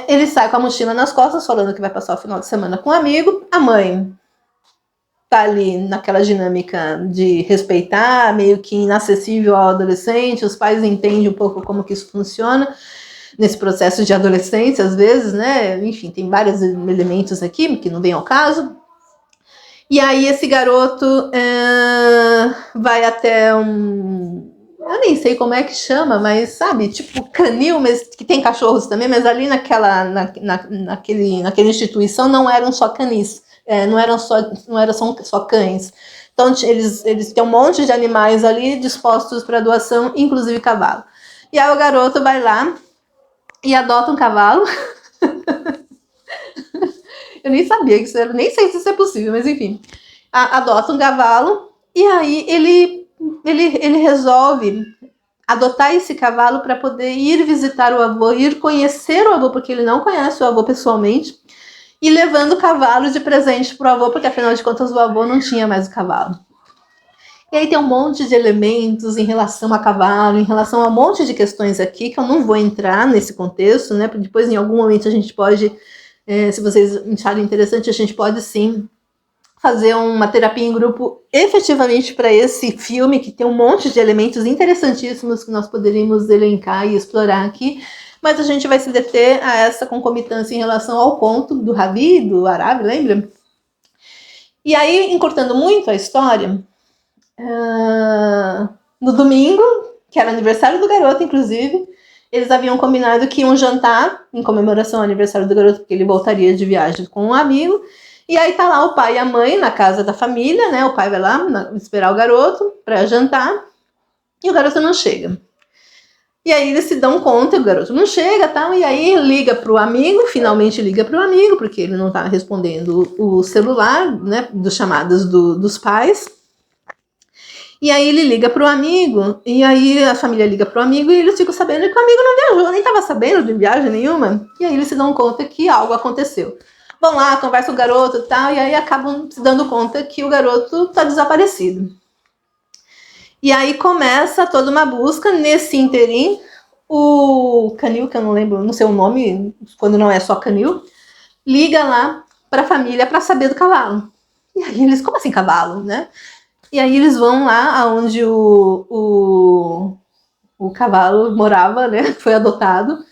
A: ele sai com a mochila nas costas, falando que vai passar o final de semana com um amigo. A mãe tá ali naquela dinâmica de respeitar, meio que inacessível ao adolescente, os pais entendem um pouco como que isso funciona nesse processo de adolescência, às vezes, né, enfim, tem vários elementos aqui que não vem ao caso. E aí esse garoto vai até eu nem sei como é que chama, mas sabe, tipo canil, mas que tem cachorros também, mas ali naquela instituição não eram só canis. Não eram só cães. Então eles têm um monte de animais ali dispostos para doação, inclusive cavalo. E aí o garoto vai lá e adota um cavalo. Eu nem sabia que isso era, nem sei se isso é possível, mas enfim. Adota um cavalo e aí ele resolve adotar esse cavalo para poder ir visitar o avô, ir conhecer o avô, porque ele não conhece o avô pessoalmente, e levando o cavalo de presente pro avô, porque afinal de contas o avô não tinha mais o cavalo. E aí tem um monte de elementos em relação a cavalo, em relação a um monte de questões aqui, que eu não vou entrar nesse contexto, né? Porque depois em algum momento a gente pode, se vocês acharem interessante, a gente pode sim fazer uma terapia em grupo efetivamente para esse filme, que tem um monte de elementos interessantíssimos que nós poderíamos elencar e explorar aqui, mas a gente vai se deter a essa concomitância em relação ao conto do Ravi, do Arav, lembra? E aí, encurtando muito a história, no domingo, que era aniversário do garoto, inclusive, eles haviam combinado que iam jantar em comemoração ao aniversário do garoto, porque ele voltaria de viagem com um amigo. E aí tá lá o pai e a mãe na casa da família, né? O pai vai lá esperar o garoto para jantar e o garoto não chega. E aí eles se dão conta, o garoto não chega, tal, e aí liga pro amigo, finalmente liga pro amigo, porque ele não tá respondendo o celular, né, dos chamados dos pais. E aí ele liga pro amigo, e aí a família liga pro amigo, e eles ficam sabendo que o amigo não viajou, nem tava sabendo de viagem nenhuma. E aí eles se dão conta que algo aconteceu. Vão lá, conversam com o garoto e tal, e aí acabam se dando conta que o garoto tá desaparecido. E aí começa toda uma busca. Nesse interim, o Canil, que eu não lembro, não sei o nome, quando não é só Canil, liga lá pra família pra saber do cavalo. E aí eles, como assim cavalo, né? E aí eles vão lá onde o cavalo morava, né? Foi adotado.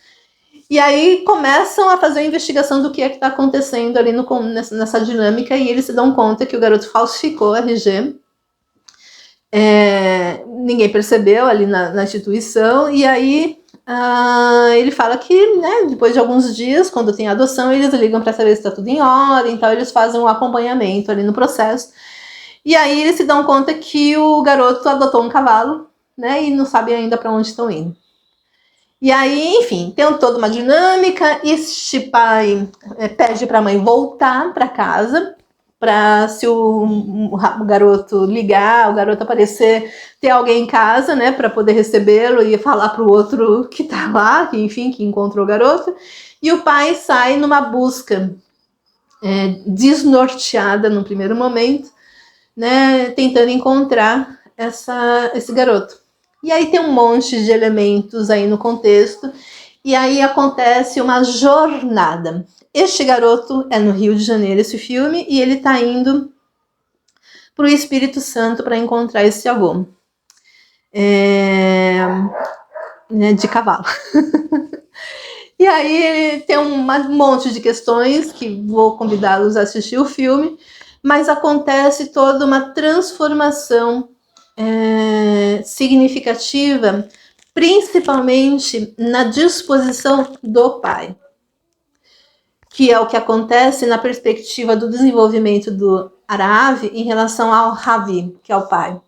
A: E aí começam a fazer a investigação do que é que está acontecendo ali nessa dinâmica, e eles se dão conta que o garoto falsificou a RG. Ninguém percebeu ali na instituição, e aí ele fala que, né, depois de alguns dias, quando tem adoção, eles ligam para saber se está tudo em ordem, então eles fazem um acompanhamento ali no processo. E aí eles se dão conta que o garoto adotou um cavalo, né, e não sabe ainda para onde estão indo. E aí, enfim, tem toda uma dinâmica. Este pai pede para a mãe voltar para casa, para se o garoto ligar, o garoto aparecer, ter alguém em casa, né, para poder recebê-lo e falar para o outro que tá lá, que enfim, que encontrou o garoto. E o pai sai numa busca desnorteada no primeiro momento, né, tentando encontrar esse garoto. E aí tem um monte de elementos aí no contexto, e aí acontece uma jornada. Este garoto é no Rio de Janeiro, esse filme, e ele tá indo pro Espírito Santo para encontrar esse avô. De cavalo. E aí tem um monte de questões que vou convidá-los a assistir o filme, mas acontece toda uma transformação significativa, principalmente na disposição do pai, que é o que acontece na perspectiva do desenvolvimento do Arav em relação ao Ravi, que é o pai.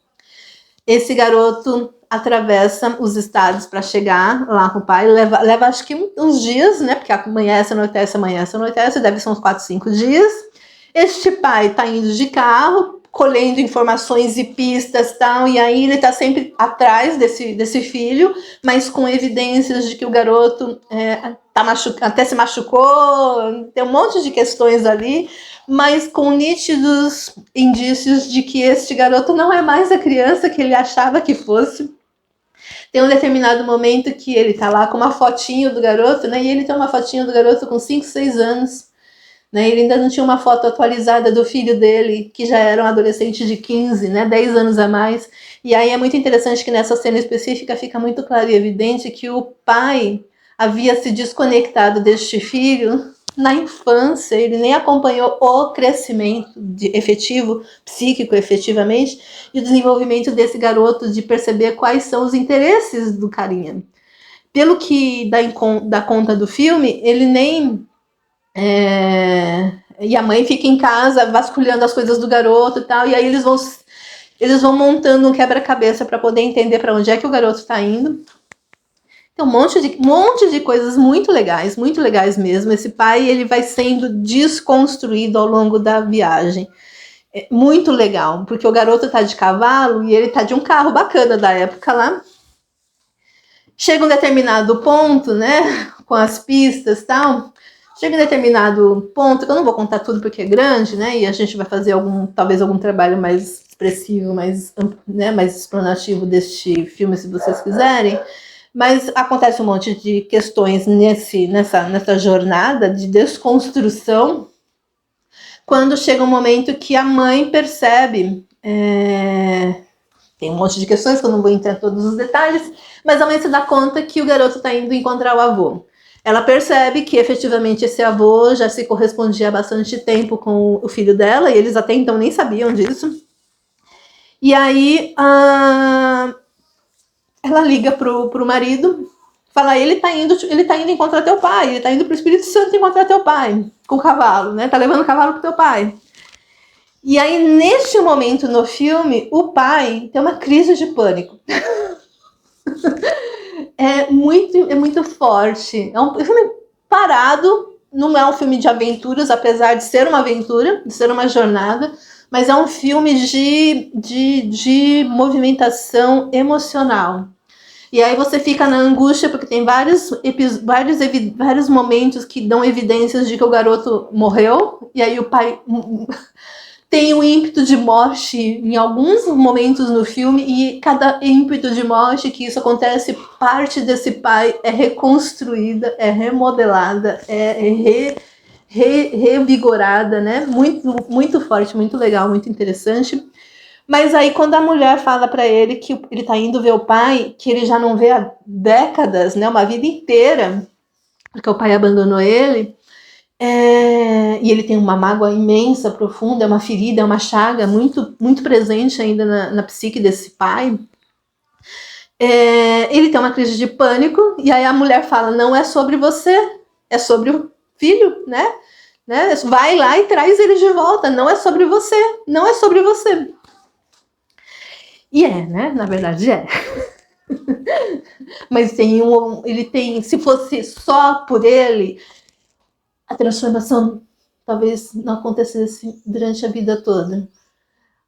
A: Esse garoto atravessa os estados para chegar lá com o pai, leva acho que uns dias, né, porque amanhece, anoitece, deve ser uns 4, 5 dias. Este pai está indo de carro, colhendo informações e pistas, tal, e aí ele está sempre atrás desse filho, mas com evidências de que o garoto até se machucou, tem um monte de questões ali, mas com nítidos indícios de que este garoto não é mais a criança que ele achava que fosse. Tem um determinado momento que ele tá lá com uma fotinho do garoto, né, e ele tem uma fotinho do garoto com 5, 6 anos, né, ele ainda não tinha uma foto atualizada do filho dele, que já era um adolescente de 15, né, 10 anos a mais. E aí é muito interessante que nessa cena específica fica muito claro e evidente que o pai havia se desconectado deste filho na infância, ele nem acompanhou o crescimento efetivo, psíquico efetivamente, e o desenvolvimento desse garoto de perceber quais são os interesses do carinha. Pelo que dá conta do filme, ele nem... E a mãe fica em casa vasculhando as coisas do garoto e tal, e aí eles vão montando um quebra-cabeça para poder entender para onde é que o garoto está indo. Tem um monte de coisas muito legais mesmo. Esse pai, ele vai sendo desconstruído ao longo da viagem. É muito legal, porque o garoto tá de cavalo e ele tá de um carro bacana da época lá. Chega um determinado ponto, né, com as pistas e tal. Chega um determinado ponto, que eu não vou contar tudo porque é grande, né, e a gente vai fazer talvez algum trabalho mais expressivo, mais explanativo deste filme, se vocês quiserem. Mas acontece um monte de questões nessa jornada de desconstrução quando chega um momento que a mãe percebe, tem um monte de questões que eu não vou entrar em todos os detalhes, mas a mãe se dá conta que o garoto está indo encontrar o avô. Ela percebe que efetivamente esse avô já se correspondia há bastante tempo com o filho dela, e eles até então nem sabiam disso. E aí ela liga pro marido, fala, ele tá indo encontrar teu pai, ele tá indo pro Espírito Santo encontrar teu pai, com o cavalo, né? Tá levando o cavalo pro teu pai. E aí, neste momento no filme, o pai tem uma crise de pânico. É muito forte. É um filme parado, não é um filme de aventuras, apesar de ser uma aventura, de ser uma jornada, mas é um filme de movimentação emocional. E aí você fica na angústia, porque tem vários momentos que dão evidências de que o garoto morreu, e aí o pai tem um ímpeto de morte em alguns momentos no filme, e cada ímpeto de morte que isso acontece, parte desse pai é reconstruída, é remodelada, é revigorada, né? Muito forte, muito legal, muito interessante. Mas aí quando a mulher fala para ele que ele tá indo ver o pai, que ele já não vê há décadas, né? Uma vida inteira, porque o pai abandonou ele, e ele tem uma mágoa imensa, profunda, é uma ferida, é uma chaga muito, muito presente ainda na psique desse pai. Ele tem uma crise de pânico, e aí a mulher fala, não é sobre você, é sobre o filho, né? Vai lá e traz ele de volta, não é sobre você, não é sobre você. E né? Na verdade é. Mas ele tem, se fosse só por ele, a transformação talvez não acontecesse durante a vida toda.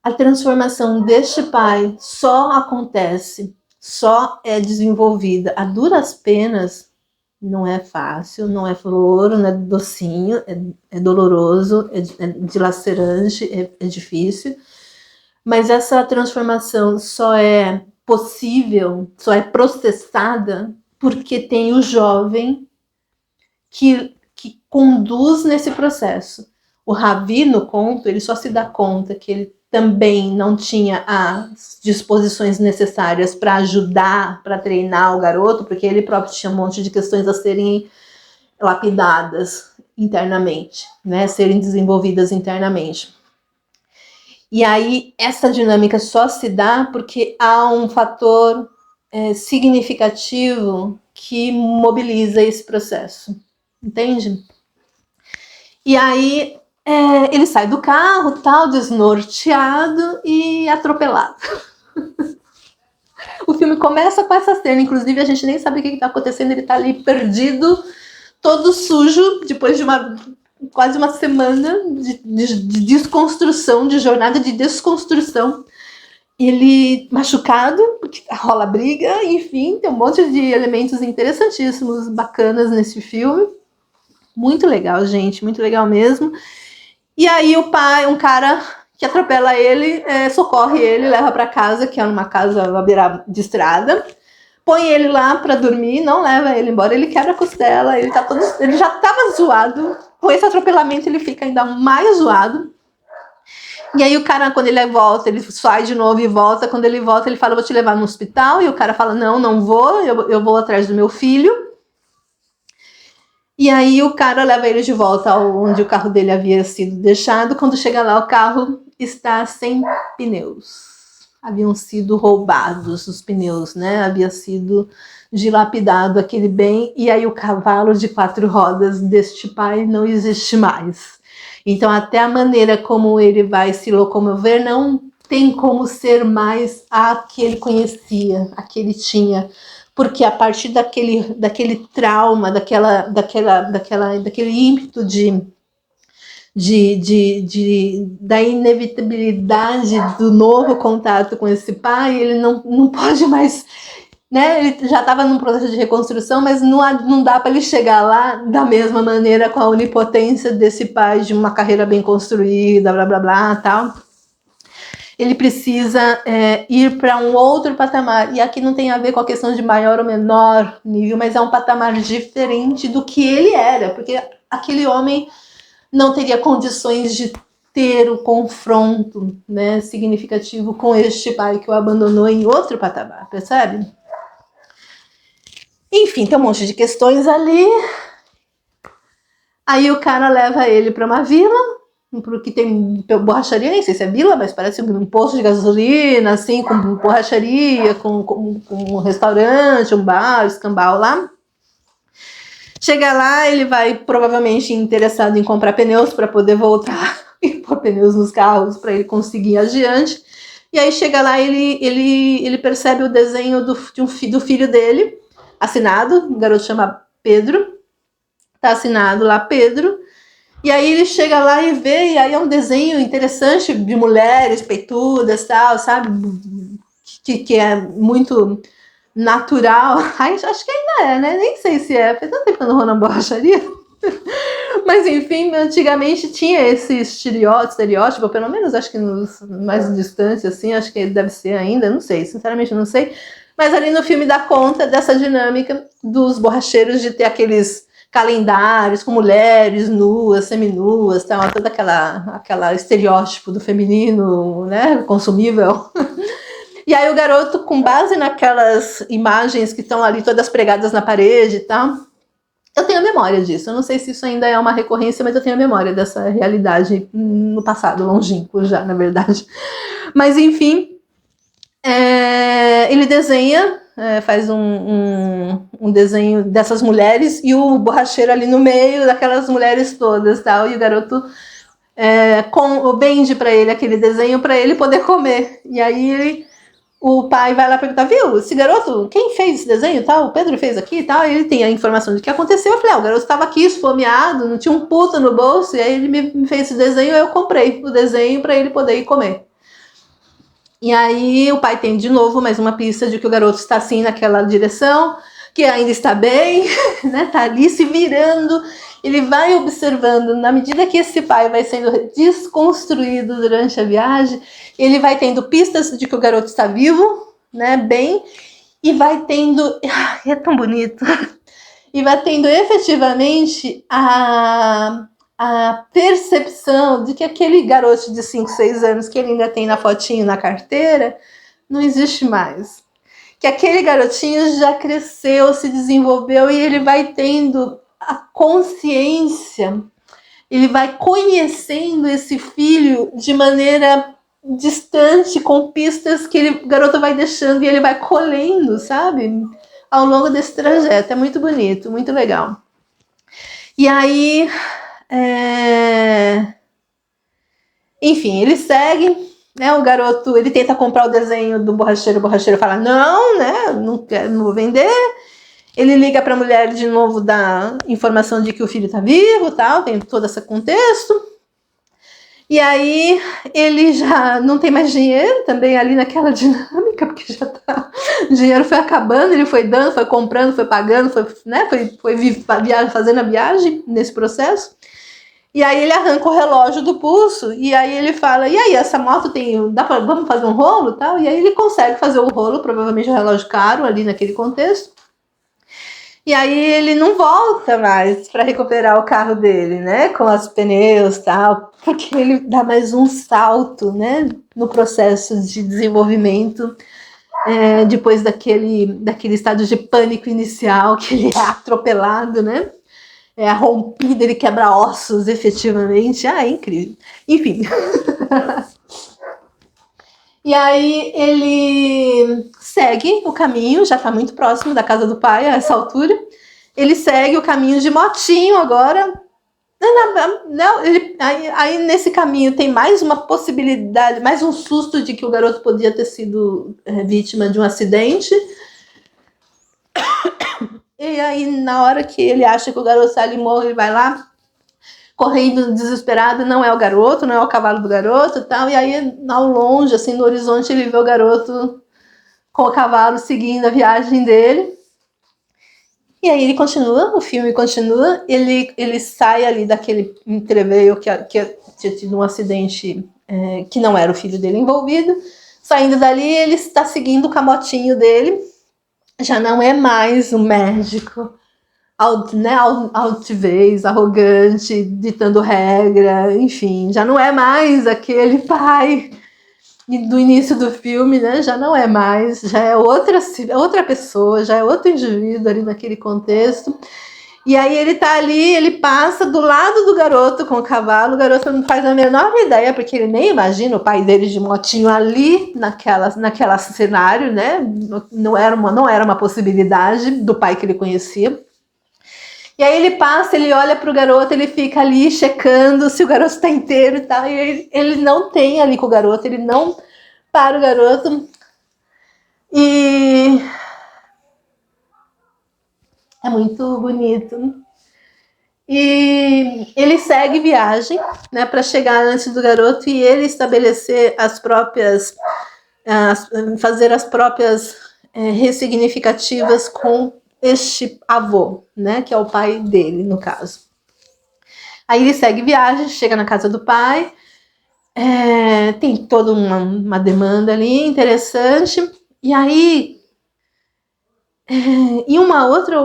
A: A transformação deste pai só acontece, só é desenvolvida a duras penas. Não é fácil, não é flor, não é docinho, é doloroso, é dilacerante, é difícil. Mas essa transformação só é possível, só é processada porque tem o jovem que conduz nesse processo. O Ravi, no conto, ele só se dá conta que ele também não tinha as disposições necessárias para ajudar, para treinar o garoto, porque ele próprio tinha um monte de questões a serem lapidadas internamente, né? Serem desenvolvidas internamente. E aí, essa dinâmica só se dá porque há um fator significativo que mobiliza esse processo. Entende? E aí, ele sai do carro, tal, desnorteado e atropelado. O filme começa com essa cena, inclusive a gente nem sabe o que está acontecendo, ele está ali perdido, todo sujo, depois de quase uma semana de desconstrução, de jornada de desconstrução. Ele machucado, porque rola briga, enfim, tem um monte de elementos interessantíssimos, bacanas nesse filme. Muito legal, gente, muito legal mesmo. E aí o pai, um cara que atropela ele, socorre ele, leva para casa, que é uma casa à beira de estrada, põe ele lá para dormir, não leva ele embora, ele quebra a costela, ele já estava zoado, com esse atropelamento ele fica ainda mais zoado. E aí o cara, quando ele volta, ele sai de novo e volta, quando ele volta ele fala, vou te levar no hospital, e o cara fala, não vou, eu vou atrás do meu filho. E aí o cara leva ele de volta onde o carro dele havia sido deixado. Quando chega lá, o carro está sem pneus. Haviam sido roubados os pneus, né? Havia sido dilapidado aquele bem. E aí o cavalo de 4 rodas deste pai não existe mais. Então até a maneira como ele vai se locomover não tem como ser mais a que ele conhecia, a que ele tinha. Porque a partir daquele trauma, daquele ímpeto da inevitabilidade do novo contato com esse pai, ele não pode mais, né? Ele já estava num processo de reconstrução, mas não dá para ele chegar lá da mesma maneira com a onipotência desse pai de uma carreira bem construída, blá blá blá, tal. Ele precisa ir para um outro patamar. E aqui não tem a ver com a questão de maior ou menor nível, mas é um patamar diferente do que ele era, porque aquele homem não teria condições de ter o confronto, né, significativo com este pai que o abandonou em outro patamar, percebe? Enfim, tem um monte de questões ali. Aí o cara leva ele para uma vila, porque tem borracharia, nem sei se é vila, mas parece um posto de gasolina, assim, com borracharia, com um restaurante, um bar, escambau lá. Chega lá, ele vai provavelmente interessado em comprar pneus para poder voltar e pôr pneus nos carros para ele conseguir ir adiante. E aí chega lá, ele percebe o desenho do filho dele, assinado, o garoto chama Pedro, tá assinado lá Pedro. E aí ele chega lá e vê, e aí é um desenho interessante de mulheres peitudas, tal, sabe? Que é muito natural. Ai, acho que ainda é, né? Nem sei se é. Faz tanto tempo que eu não vou na borracharia. Mas enfim, antigamente tinha esse estereótipo, pelo menos acho que nos mais distantes, assim, acho que ele deve ser ainda, não sei, sinceramente não sei. Mas ali no filme dá conta dessa dinâmica dos borracheiros de ter aqueles calendários com mulheres nuas, seminuas, tal, toda aquela estereótipo do feminino, né, consumível. E aí o garoto, com base naquelas imagens que estão ali todas pregadas na parede e tal, eu tenho a memória disso. Eu não sei se isso ainda é uma recorrência, mas eu tenho a memória dessa realidade no passado, longínquo já, na verdade. Mas enfim, ele desenha, faz um desenho dessas mulheres e o borracheiro ali no meio daquelas mulheres todas, tal, e o garoto vende para ele aquele desenho para ele poder comer. E aí o pai vai lá perguntar, viu, esse garoto, quem fez esse desenho, tal? O Pedro fez aqui e tal, e ele tem a informação de que aconteceu. Eu falei, o garoto estava aqui esfomeado, não tinha um puto no bolso, e aí ele me fez esse desenho, eu comprei o desenho para ele poder ir comer. E aí o pai tem de novo mais uma pista de que o garoto está assim naquela direção, que ainda está bem, né, tá ali se virando. Ele vai observando, na medida que esse pai vai sendo desconstruído durante a viagem, ele vai tendo pistas de que o garoto está vivo, né, bem, e vai tendo, é tão bonito, e vai tendo efetivamente a percepção de que aquele garoto de 5, 6 anos que ele ainda tem na fotinho na carteira, não existe mais. Que aquele garotinho já cresceu, se desenvolveu e ele vai tendo a consciência, ele vai conhecendo esse filho de maneira distante, com pistas que o garoto vai deixando e ele vai colhendo, sabe? Ao longo desse trajeto. É muito bonito, muito legal. E aí, enfim, ele segue, né? O garoto, ele tenta comprar o desenho do borracheiro, o borracheiro fala, não, né? Não vou vender. Ele liga para a mulher de novo, dá informação de que o filho está vivo, tal, tem todo esse contexto. E aí ele já não tem mais dinheiro também ali naquela dinâmica, porque já tá, o dinheiro foi acabando, ele foi dando, foi comprando, foi pagando, foi fazendo a viagem nesse processo. E aí ele arranca o relógio do pulso, e aí ele fala, e aí, essa moto vamos fazer um rolo, tal? E aí ele consegue fazer o rolo, provavelmente um relógio caro ali naquele contexto. E aí ele não volta mais para recuperar o carro dele, né? Com os pneus e tal, porque ele dá mais um salto, né? No processo de desenvolvimento, depois daquele estado de pânico inicial, que ele é atropelado, né? É rompido, ele quebra ossos, efetivamente. É incrível. Enfim. E aí ele segue o caminho, já está muito próximo da casa do pai a essa altura. Ele segue o caminho de motinho agora. Aí nesse caminho tem mais uma possibilidade, mais um susto de que o garoto podia ter sido vítima de um acidente. E aí, na hora que ele acha que o garoto está ali morto, ele vai lá, correndo desesperado, não é o garoto, não é o cavalo do garoto e tal. E aí, ao longe, assim, no horizonte, ele vê o garoto com o cavalo seguindo a viagem dele. E aí ele continua, o filme continua, ele sai ali daquele entreveio que tinha tido um acidente que não era o filho dele envolvido. Saindo dali, ele está seguindo o camotinho dele. Já não é mais o médico altivez, arrogante, ditando regra, enfim, já não é mais aquele pai do início do filme, né? Já não é mais, já é outra pessoa, já é outro indivíduo ali naquele contexto. E aí ele tá ali, ele passa do lado do garoto com o cavalo, o garoto não faz a menor ideia, porque ele nem imagina o pai dele de motinho ali naquela cenário, né? Não era uma possibilidade do pai que ele conhecia. E aí ele passa, ele olha pro garoto, ele fica ali checando se o garoto tá inteiro e tal, e ele não tem ali com o garoto, ele não para o garoto. E é muito bonito. E ele segue viagem, né, para chegar antes do garoto e ele estabelecer fazer as próprias ressignificativas com este avô, né, que é o pai dele, no caso. Aí ele segue viagem, chega na casa do pai, tem toda uma demanda ali interessante, e aí de uma outra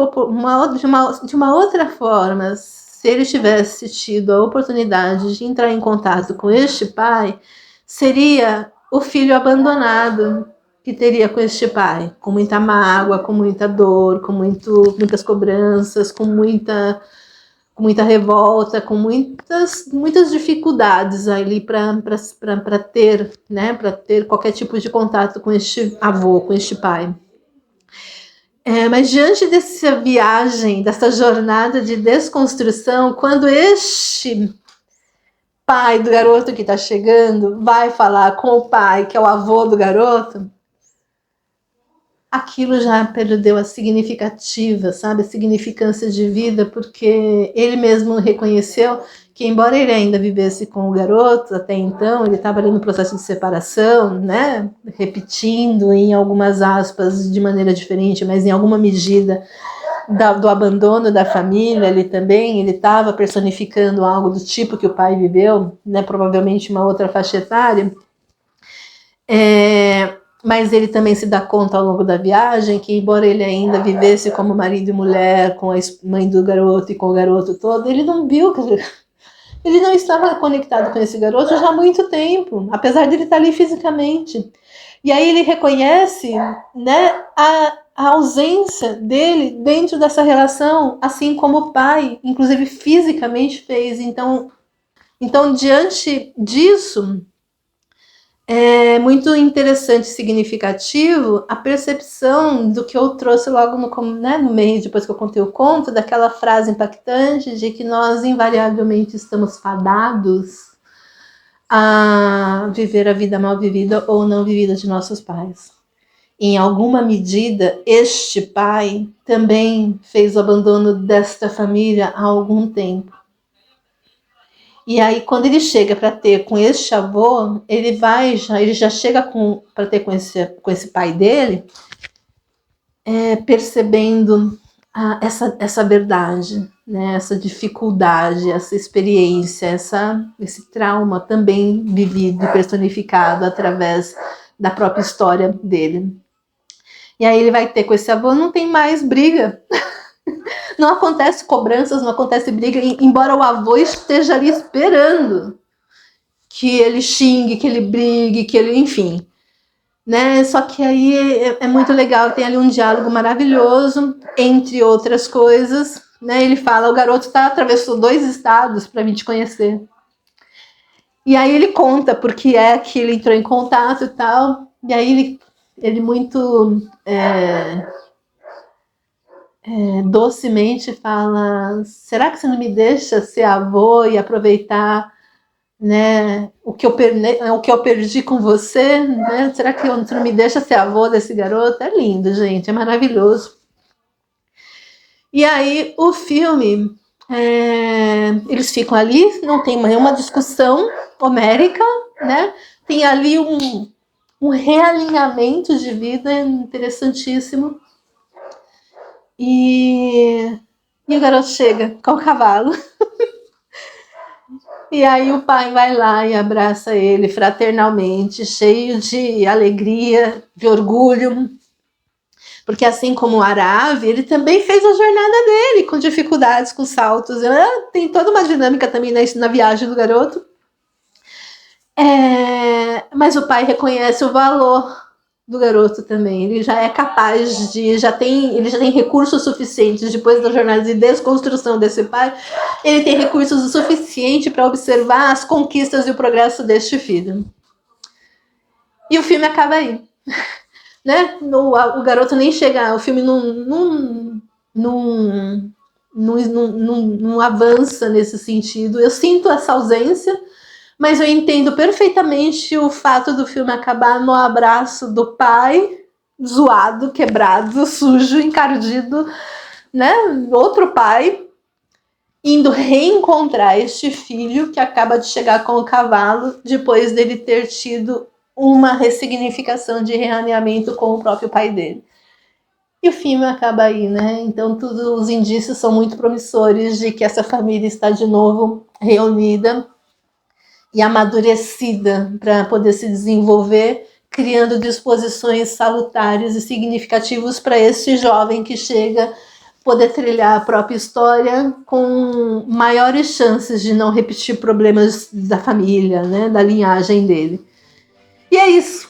A: forma, se ele tivesse tido a oportunidade de entrar em contato com este pai, seria o filho abandonado que teria com este pai, com muita mágoa, com muita dor, com muitas cobranças, com muita revolta, com muitas dificuldades ali para ter, né, para ter qualquer tipo de contato com este avô, com este pai. Mas diante dessa viagem, dessa jornada de desconstrução, quando este pai do garoto que está chegando vai falar com o pai, que é o avô do garoto, aquilo já perdeu a significativa, sabe? A significância de vida, porque ele mesmo reconheceu que, embora ele ainda vivesse com o garoto, até então, ele estava ali no processo de separação, né? Repetindo em algumas aspas de maneira diferente, mas em alguma medida do abandono da família, ele estava personificando algo do tipo que o pai viveu, né? Provavelmente uma outra faixa etária. Mas ele também se dá conta ao longo da viagem que, embora ele ainda vivesse como marido e mulher, com a mãe do garoto e com o garoto todo, ele não viu que ele não estava conectado com esse garoto já há muito tempo, apesar de ele estar ali fisicamente. E aí ele reconhece, né, a ausência dele dentro dessa relação, assim como o pai, inclusive fisicamente, fez. Então diante disso, é muito interessante e significativo a percepção do que eu trouxe logo no meio, depois que eu contei o conto, daquela frase impactante de que nós invariavelmente estamos fadados a viver a vida mal vivida ou não vivida de nossos pais. Em alguma medida, este pai também fez o abandono desta família há algum tempo. E aí, quando ele chega para ter com este avô, ele já chega para ter com esse esse pai dele, percebendo essa verdade, né? Essa dificuldade, essa experiência, esse trauma também vivido e personificado através da própria história dele. E aí ele vai ter com esse avô, não tem mais briga. Não acontece cobranças, não acontece briga, embora o avô esteja ali esperando que ele xingue, que ele brigue, que ele, enfim, né? Só que aí é muito legal, tem ali um diálogo maravilhoso, entre outras coisas, né? Ele fala, o garoto atravessou 2 estados para vir te conhecer. E aí ele conta porque é que ele entrou em contato e tal, e aí ele muito docemente fala, será que você não me deixa ser avô e aproveitar, né, o que eu perdi com você, né? Será que você não me deixa ser avô desse garoto? É lindo, gente, é maravilhoso. E aí o filme, eles ficam ali, não tem nenhuma discussão homérica, né? Tem ali um realinhamento de vida interessantíssimo. E o garoto chega com o cavalo. E aí o pai vai lá e abraça ele fraternalmente, cheio de alegria, de orgulho, Porque assim como o Aravi, ele também fez a jornada dele, com dificuldades, com saltos. Tem toda uma dinâmica também na viagem do garoto. Mas o pai reconhece o valor do garoto também. Ele já é capaz de... ele já tem recursos suficientes, depois da jornada de desconstrução desse pai, ele tem recursos o suficiente para observar as conquistas e o progresso deste filho. E o filme acaba aí. Né? O garoto nem chega... O filme não avança nesse sentido. Eu sinto essa ausência, mas eu entendo perfeitamente o fato do filme acabar no abraço do pai, zoado, quebrado, sujo, encardido, né? Outro pai indo reencontrar este filho que acaba de chegar com o cavalo depois dele ter tido uma ressignificação de realinhamento com o próprio pai dele. E o filme acaba aí, né? Então todos os indícios são muito promissores de que essa família está de novo reunida e amadurecida para poder se desenvolver, criando disposições salutares e significativos para esse jovem que chega poder trilhar a própria história com maiores chances de não repetir problemas da família, né, da linhagem dele. E é isso.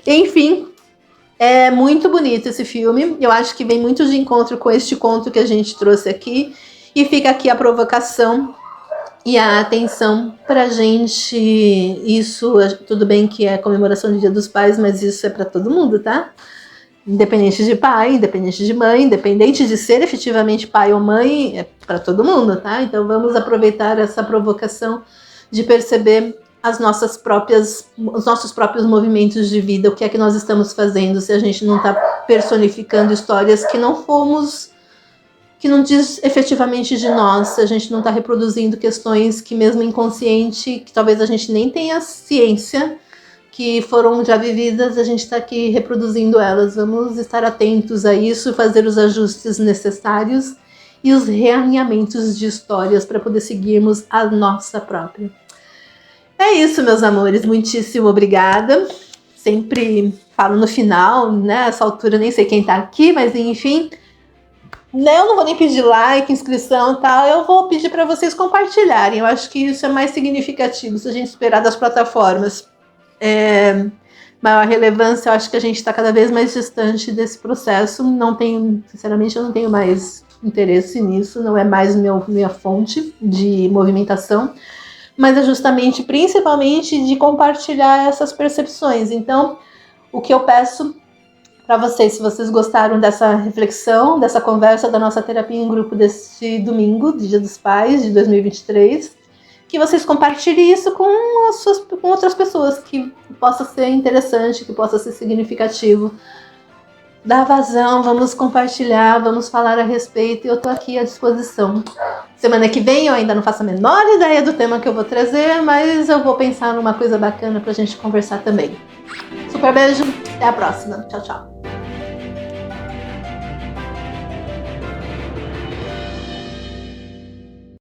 A: Enfim, é muito bonito esse filme. Eu acho que vem muito de encontro com este conto que a gente trouxe aqui. E fica aqui a provocação e a atenção pra gente. Isso, tudo bem que é comemoração do Dia dos Pais, mas isso é para todo mundo, tá? Independente de pai, independente de mãe, independente de ser efetivamente pai ou mãe, é para todo mundo, tá? Então vamos aproveitar essa provocação de perceber os nossos próprios movimentos de vida, o que é que nós estamos fazendo, se a gente não está personificando histórias que não diz efetivamente de nós, se a gente não está reproduzindo questões que mesmo inconsciente, que talvez a gente nem tenha ciência, que foram já vividas, a gente está aqui reproduzindo elas. Vamos estar atentos a isso, fazer os ajustes necessários e os realinhamentos de histórias para poder seguirmos a nossa própria. É isso, meus amores, muitíssimo obrigada. Sempre falo no final, né? Essa altura nem sei quem tá aqui, mas enfim. Eu não vou nem pedir like, inscrição e tal, eu vou pedir para vocês compartilharem. Eu acho que isso é mais significativo, se a gente esperar das plataformas maior relevância, eu acho que a gente está cada vez mais distante desse processo. Sinceramente, eu não tenho mais interesse nisso, não é mais minha fonte de movimentação, mas é justamente, principalmente, de compartilhar essas percepções. Então, o que eu peço para vocês, se vocês gostaram dessa reflexão, dessa conversa, da nossa terapia em grupo deste domingo, Dia dos Pais, de 2023, que vocês compartilhem isso com outras pessoas, que possa ser interessante, que possa ser significativo. Dá vazão, vamos compartilhar, vamos falar a respeito, e eu tô aqui à disposição. Semana que vem eu ainda não faço a menor ideia do tema que eu vou trazer, mas eu vou pensar numa coisa bacana pra gente conversar também. Super beijo, até a próxima. Tchau, tchau.